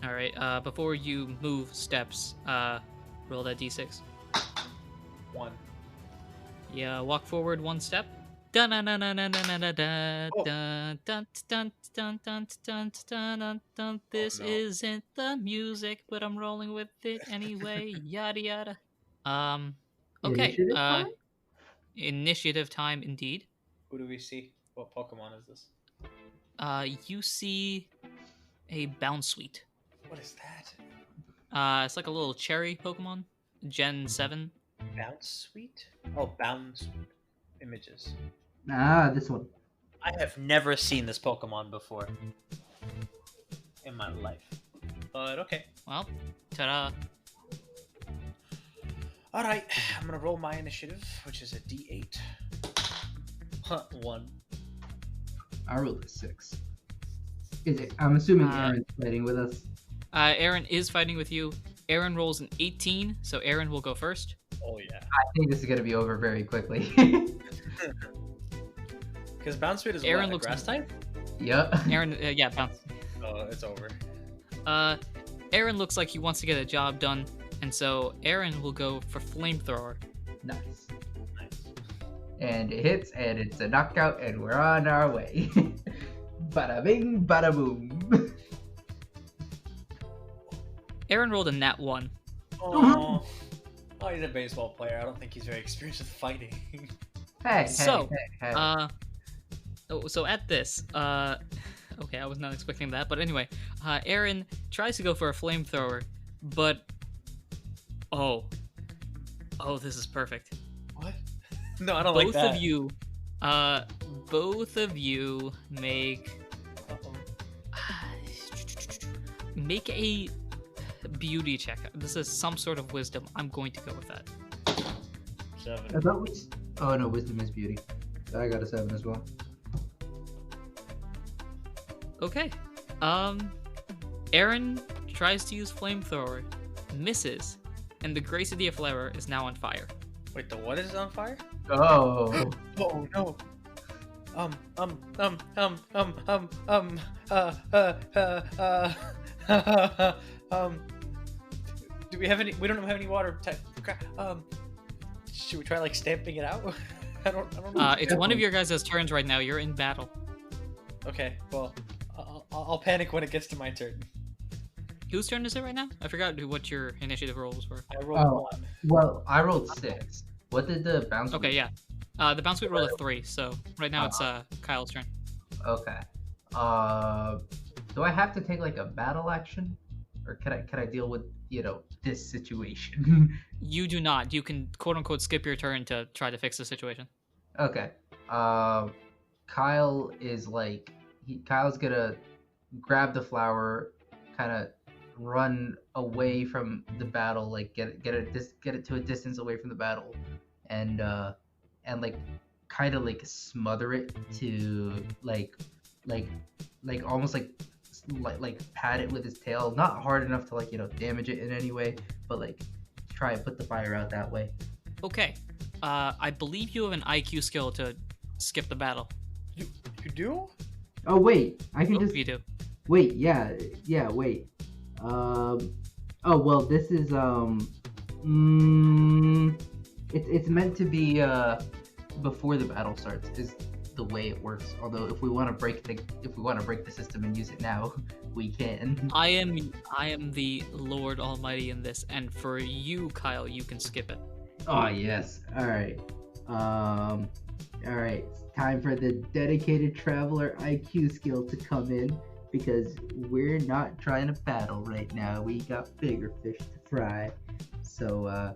All right. Before you move steps, roll that d6. 1. Yeah, walk forward 1 step. Dun dun dun dun dun dun dun dun Oh. dun dun dun dun dun dun dun dun. This no. isn't the music, but I'm rolling with it anyway. Yada yada. Okay. Initiative time? Initiative time indeed. Who do we see? What Pokemon is this? You see a Bounsweet. What is that? It's like a little cherry Pokemon. Gen 7. Bounce Sweet? Oh, Bounce Images. Ah, this one. I have never seen this Pokemon before in my life. But okay. Well, ta-da. Alright, I'm gonna roll my initiative, which is a D8. 1. I rolled a 6. Is it? I'm assuming Uh, Aaron's fighting with us. Aaron is fighting with you. Aaron rolls an 18, so Aaron will go first. Oh yeah. I think this is gonna be over very quickly. Because Bounce Sweet is Aaron what, a looks- grass type? Yep. Aaron, yeah, bounce. Oh, it's over. Aaron looks like he wants to get a job done, and so Aaron will go for flamethrower. Nice. Nice. And it hits, and it's a knockout, and we're on our way. Bada bing, bada boom. Aaron rolled a nat 1. Oh. Oh, he's a baseball player. I don't think he's very experienced with fighting. Hey, So, hey. So at this, okay, I was not expecting that, but anyway, Aaron tries to go for a flamethrower, but this is perfect. What? No, I don't like that. Both of you make make a beauty check. This is some sort of wisdom. I'm going to go with that. 7. I thought we... Oh no, wisdom is beauty. I got a 7 as well. Okay. Aaron tries to use flamethrower, misses, and the Gracidia flower is now on fire. Wait, the what is on fire? Oh. Oh no. Do we have any? We don't have any water. Should we try like stamping it out? I don't know. It's one of your guys' turns right now. You're in battle. Okay, well, I'll panic when it gets to my turn. Whose turn is it right now? I forgot what your initiative rolls were. I rolled Oh. 1. Well, I rolled 6. What did the bounce? Okay, yeah. The bounce weight rolled a 3, so right now it's Kyle's turn. Okay. Do I have to take like a battle action, or can I deal with this situation? You do not. You can quote unquote skip your turn to try to fix the situation. Okay. Kyle is like Kyle's gonna grab the flower, kind of run away from the battle, like get it to a distance away from the battle, and like kind of like smother it to like almost like pat it with his tail, not hard enough to like damage it in any way, but like try and put the fire out that way. Okay. I believe you have an IQ skill to skip the battle. You do? Oh wait, I can Both just of you do. wait. Yeah, wait. Oh well, this is it's meant to be before the battle starts. Is the way it works. Although if we want to break the system and use it now, we can. I am the Lord Almighty in this, and for you, Kyle, you can skip it. Oh yes. All right. All right. It's time for the dedicated traveler IQ skill to come in because we're not trying to battle right now. We got bigger fish to fry. So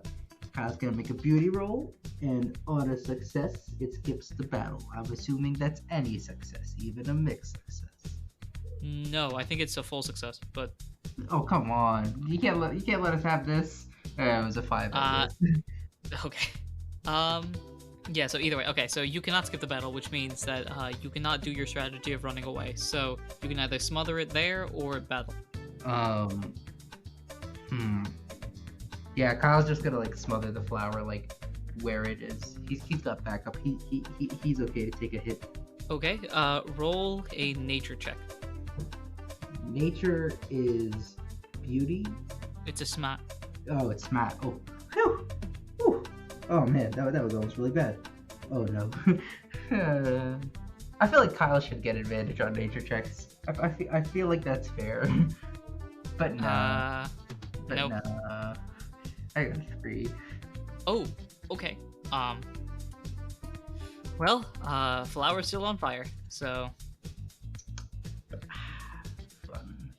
Kyle's gonna make a beauty roll, and on a success, it skips the battle. I'm assuming that's any success, even a mixed success. No, I think it's a full success, but Oh come on! You can't let us have this. It was a 5. okay. Yeah, so either way, okay, so you cannot skip the battle, which means that you cannot do your strategy of running away. So you can either smother it there or battle. Yeah, Kyle's just gonna like smother the flower like where it is. He's got backup. He's okay to take a hit. Okay, roll a nature check. Nature is beauty. It's a smart. Oh, it's smart. Oh, whew. Whew. Oh man, that was almost really bad. Oh no. I feel like Kyle should get advantage on nature checks. I feel like that's fair. But no. Nope. No. I got 3. Oh, okay. Well, flower's still on fire, so Fun.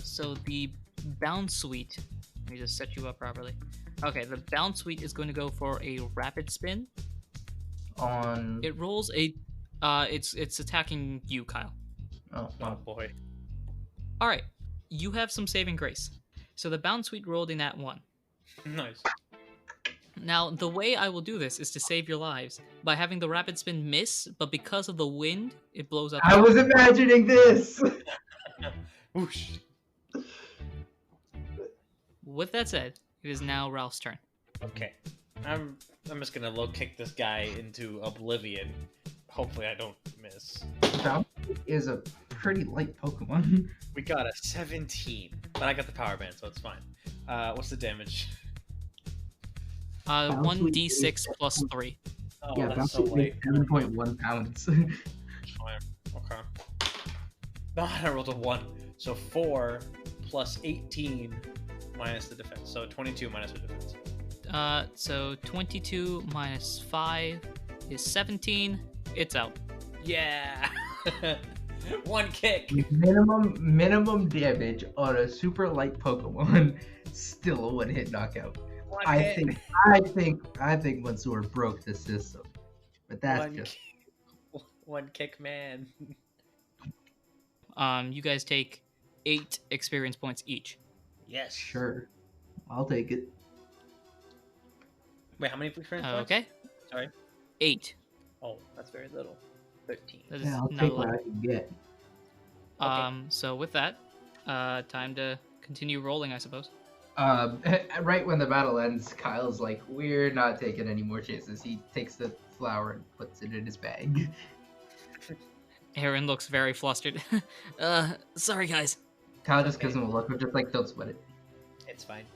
so the bound suite. Let me just set you up properly. Okay, the bound suite is going to go for a rapid spin. On. It rolls a. It's attacking you, Kyle. Oh, Oh boy. All right, you have some saving grace. So the bound suite rolled in at 1. Nice. Now, the way I will do this is to save your lives by having the rapid spin miss, but because of the wind, it blows up. I was imagining this. Whoosh. With that said, it is now Ralph's turn. Okay. I'm just gonna low kick this guy into oblivion. Hopefully I don't miss. Bound is a pretty light Pokemon. We got a 17, but I got the power band, so it's fine. What's the damage? Bound 1d6 plus 3. Oh, Yeah, that's Bound so late. 7.1 pounds. Fine. Okay. No, I rolled a 1. So 4 plus 18 minus the defense. So 22 minus the defense. So 22 minus 5 is 17. It's out. Yeah! 1 kick! minimum damage on a super light Pokemon. Still a 1-hit knockout. One I hit. think Mansour broke the system. But that's One just kick. 1 kick, man. You guys take 8 experience points each. Yes. sure. I'll take it. Wait, how many experience points? Okay. Sorry. 8. Oh, that's very little. 13. That is Yeah, I'll not take a what lot. I can get. So with that, time to continue rolling, I suppose. Right when the battle ends, Kyle's like, "We're not taking any more chances." He takes the flower and puts it in his bag. Aaron looks very flustered. Sorry guys. Kyle just gives him a look of just like, "Don't sweat it." It's fine.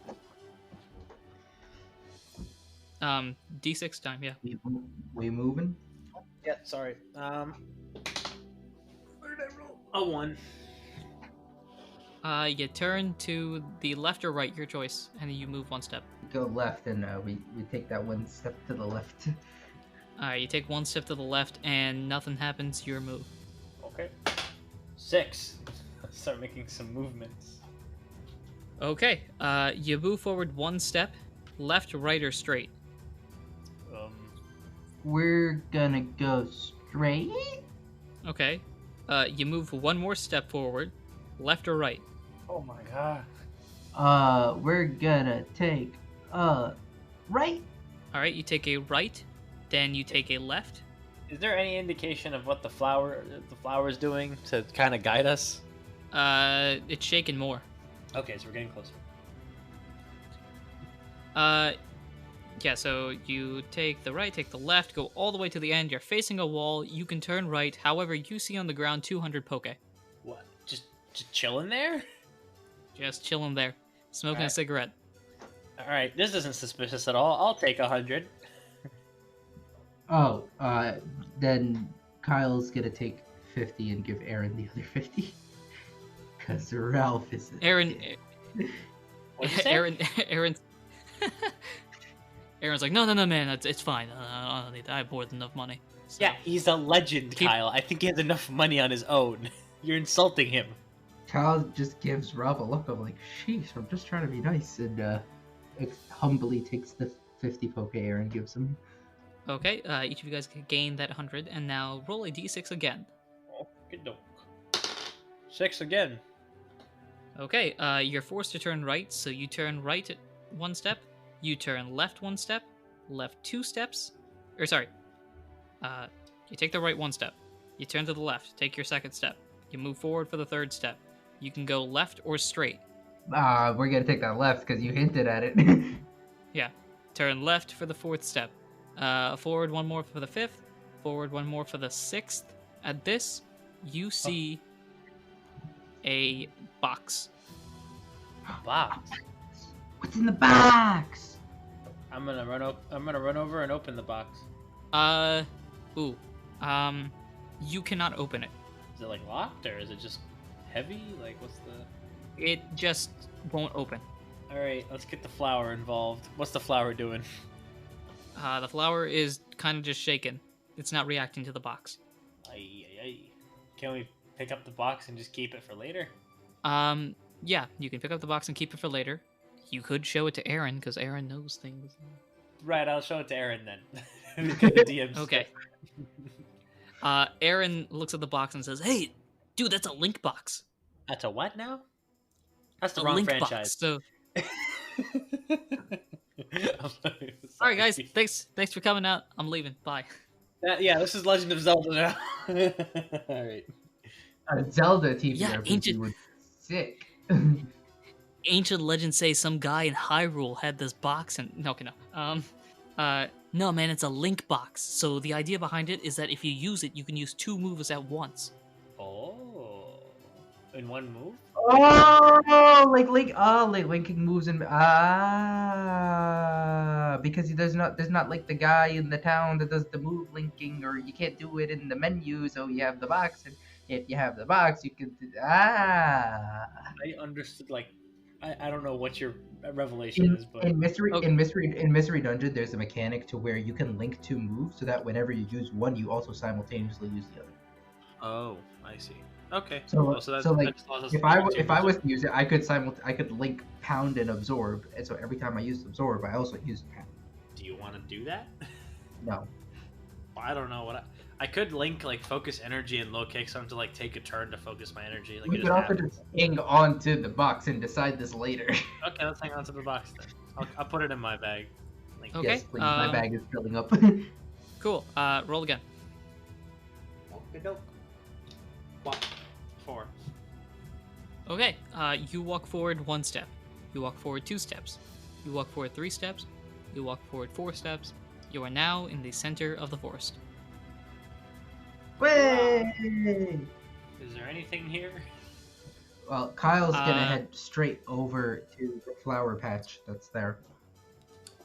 D6 time, yeah. We moving? Yeah, sorry. Where did I roll? A 1. You turn to the left or right, your choice, and then you move 1 step. Go left, and we take that 1 step to the left. Alright, you take 1 step to the left, and nothing happens, your move. Okay. 6. Start making some movements. Okay, you move forward 1 step, left, right, or straight. We're gonna go straight. Okay, you move 1 more step forward, left or right. Oh my god. We're gonna take right. Alright, you take a right, then you take a left. Is there any indication of what the flower is doing to kind of guide us? It's shaking more. Okay, so we're getting closer. Yeah, so you take the right, take the left, go all the way to the end. You're facing a wall. You can turn right. However, you see on the ground 200 poke. What? Just chilling there? Just chilling there, smoking a Alright. cigarette. All right, this isn't suspicious at all. I'll take 100. Oh, then Kyle's gonna take 50 and give Aaron the other 50. Cause Ralph is Aaron, What'd you say? Aaron's like, no, man, it's fine. I don't need that. I have more than enough money. So, Yeah, he's a legend, Keep- Kyle. I think he has enough money on his own. You're insulting him. Kyle just gives Ralph a look of like, sheesh, I'm just trying to be nice, and humbly takes the 50 poke Aaron gives him. Okay, each of you guys can gain that 100, and now roll a d6 again. Okey-doke. 6 again. Okay, you're forced to turn right, so you turn right at 1 step, you turn left 1 step, left 2 steps, or sorry, you take the right 1 step, you turn to the left, take your 2nd step, you move forward for the 3rd step, you can go left or straight, We're gonna take that left because you hinted at it. turn left for the 4th step, forward 1 more for the 5th, forward 1 more for the 6th. At this, you see a box. Box. What's in the box? I'm gonna run over and open the box. You cannot open it. Is it like locked or is it just heavy? Like what's the? It just won't open. All right, let's get the flower involved. What's the flower doing? The flower is kind of just shaken. It's not reacting to the box. Ay, ay, ay. Can we pick up the box and just keep it for later? Yeah, you can pick up the box and keep it for later. You could show it to Aaron, because Aaron knows things. Right, I'll show it to Aaron then. Because the DM's Okay. Aaron looks at the box and says, "Hey, dude, that's a link box. That's a what now? That's the A wrong link franchise. box." So, I'm all right, guys, sorry. thanks for coming out. I'm leaving. Bye. Yeah, this is Legend of Zelda now. All right. A Zelda TTRPG Yeah, ancient- would be sick. Ancient legends say some guy in Hyrule had this box and no, no, man, it's a link box. So the idea behind it is that if you use it, you can use 2 moves at once. Oh, in one move? Oh, like linking moves and because there's not like the guy in the town that does the move linking, or you can't do it in the menu, so you have the box, and if you have the box, you can I understood. Like, I don't know what your revelation is, but in mystery Okay. in mystery dungeon, there's a mechanic to where you can link 2 moves, so that whenever you use one, you also simultaneously use the other. oh, I see. Okay. So, Well, that's, so like, that just allows us if to I do w- two if I moves. was to use it, I could link pound and absorb, and so every time I use absorb, I also use pound. Do you want to do that? No, I don't know what I could link like focus energy and low kick some to like take a turn to focus my energy. Like we it could just also happens. just hang on to the box and decide this later. Okay, let's hang on to the box then. I'll put it in my bag. Like, Okay. Yes, please. My bag is filling up. Cool. Roll again. okey-doke. 4. Okay. You walk forward 1 step. You walk forward 2 steps. You walk forward 3 steps. You walk forward 4 steps. You are now in the center of the forest. Way! Is there anything here? Well, Kyle's gonna Uh, head straight over to the flower patch that's there.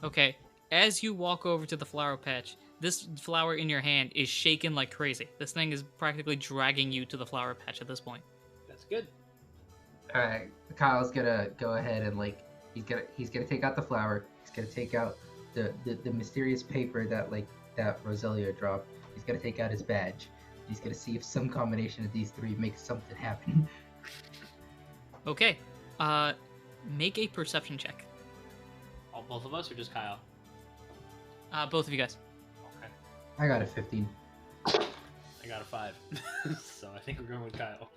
Okay. As you walk over to the flower patch, this flower in your hand is shaking like crazy. This thing is practically dragging you to the flower patch at this point. That's good. Alright, Kyle's gonna go ahead and like he's gonna take out the flower. He's gonna take out the mysterious paper that Roselia dropped. He's gonna take out his badge. He's gonna see if some combination of these 3 makes something happen. Okay. Make a perception check. All, both of us or just Kyle? Both of you guys. Okay. I got a 15. I got a 5. So I think we're going with Kyle.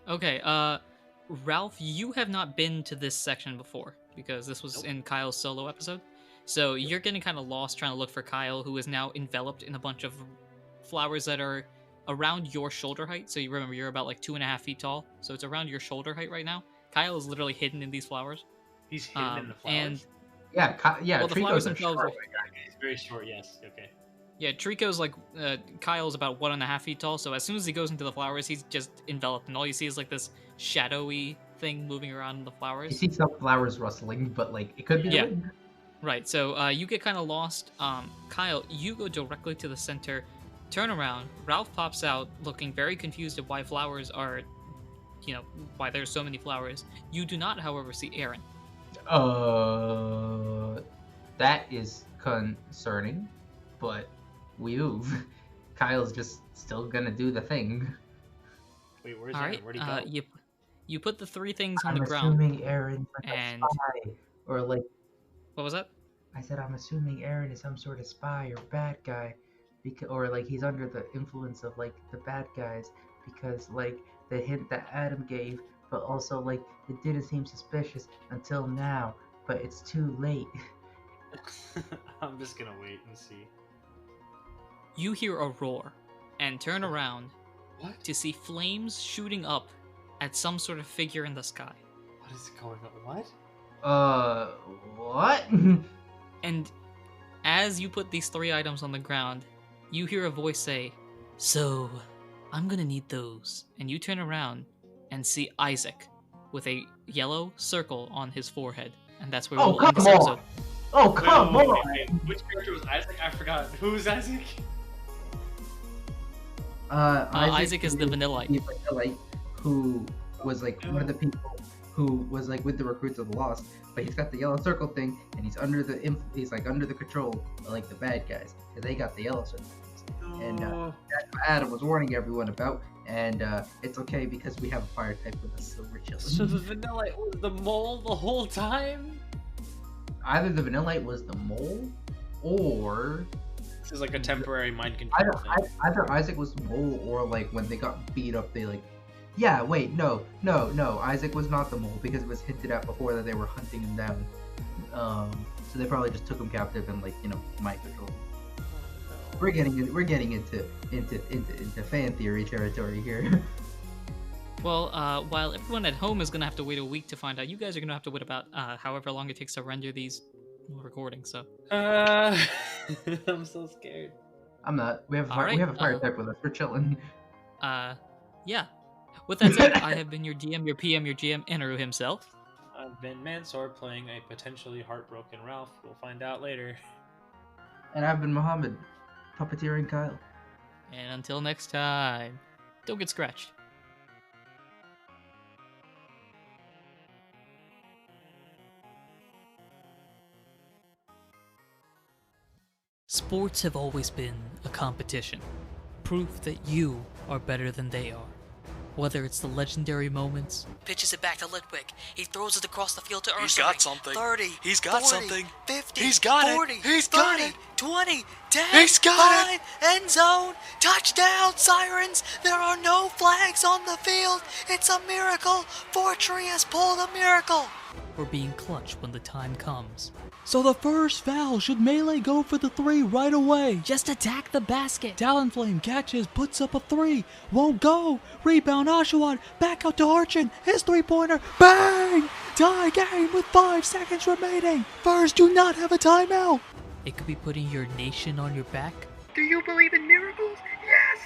Okay, Ralph, you have not been to this section before, because this was Nope. in Kyle's solo episode. So you're getting kind of lost trying to look for Kyle, who is now enveloped in a bunch of flowers that are around your shoulder height. So you remember, you're about like 2.5 feet tall, so it's around your shoulder height right now. Kyle is literally hidden in these flowers. He's hidden in the flowers. And Yeah, Well, the flowers Trico's a themselves short. He's very short. Yes. Okay. Yeah, Trico's like Kyle's about 1.5 feet tall, so as soon as he goes into the flowers, he's just enveloped, and all you see is like this shadowy thing moving around in the You flowers. see some flowers rustling, but like it could be the Yeah. wind. Right, so you get kind of lost. Kyle, you go directly to the center, turn around. Ralph pops out, looking very confused at why flowers are, why there's so many flowers. You do not, however, see Aaron. That is concerning, but we move. Kyle's just still gonna do the thing. Wait, where's All Aaron? right, Where'd he go? you put the 3 things on I'm the ground. assuming Aaron's like and- a spy, or like What was that? I said, I'm assuming Aaron is some sort of spy or bad guy, or like he's under the influence of like the bad guys, because like the hint that Adam gave, but also like it didn't seem suspicious until now, but it's too late. I'm just gonna wait and see. You hear a roar, and turn around What? to see flames shooting up at some sort of figure in the sky. What is going on? What? What? And as you put these 3 items on the ground, you hear a voice say, "So, I'm gonna need those." And you turn around and see Isaac with a yellow circle on his forehead. And that's where Oh, we'll end this come on! episode. Oh, come Wait, on! wait. Which character was Isaac? I forgot. Who was Isaac? Isaac is the Vanillite. The Vanillite, who was like one of the people who was like with the recruits of the Lost, but he's got the yellow circle thing, and he's under the he's like under the control of like the bad guys, because they got the yellow circle. And Oh. that's what Adam was warning everyone about, and it's okay because we have a fire type with us, so we're chilling. So the Vanillite was the mole the whole time? Either the Vanillite was the mole, or This is like a temporary mind control thing. either Isaac was the mole, or like when they got beat up, they like. Yeah, wait, no. Isaac was not the mole, because it was hinted at before that they were hunting him down. So they probably just took him captive and mind control. We're getting into fan theory territory here. Well, while everyone at home is gonna have to wait a week to find out, you guys are gonna have to wait about however long it takes to render these recordings. So, I'm so scared. I'm not. We have Alright, we have a fire type with us. We're chilling. yeah. With that said, I have been your DM, your PM, your GM, Anirudh himself. I've been Mansour playing a potentially heartbroken Ralph. We'll find out later. And I've been Muhammad, puppeteering Kyle. And until next time, don't get scratched. Sports have always been a competition. Proof that you are better than they are. Whether it's the legendary moments, Pitches it back to Litwick. He throws it across the field to Ursula. He's got something. 30. He's got 40, something. 50. He's got it. 40, He's got 30, it. 20, 10. He's got it. 9, end zone. Touchdown, Sirens. There are no flags on the field. It's a miracle. Fortree has pulled a miracle. or being clutch when the time comes. So the first foul, should Melee go for the 3 right away? Just attack the basket. Talonflame catches, puts up a 3, won't go. Rebound Oshawott, back out to Archon, his 3-pointer, bang! Tie game with 5 seconds remaining. First, do not have a timeout. It could be putting your nation on your back, Do you believe in miracles? Yes.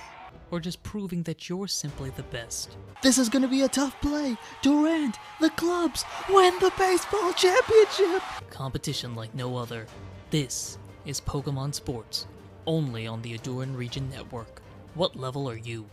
or just proving that you're simply the best. This is gonna be a tough play. Durant, the clubs, win the baseball championship. Competition like no other. This is Pokemon Sports, only on the Aduran Region Network. What level are you?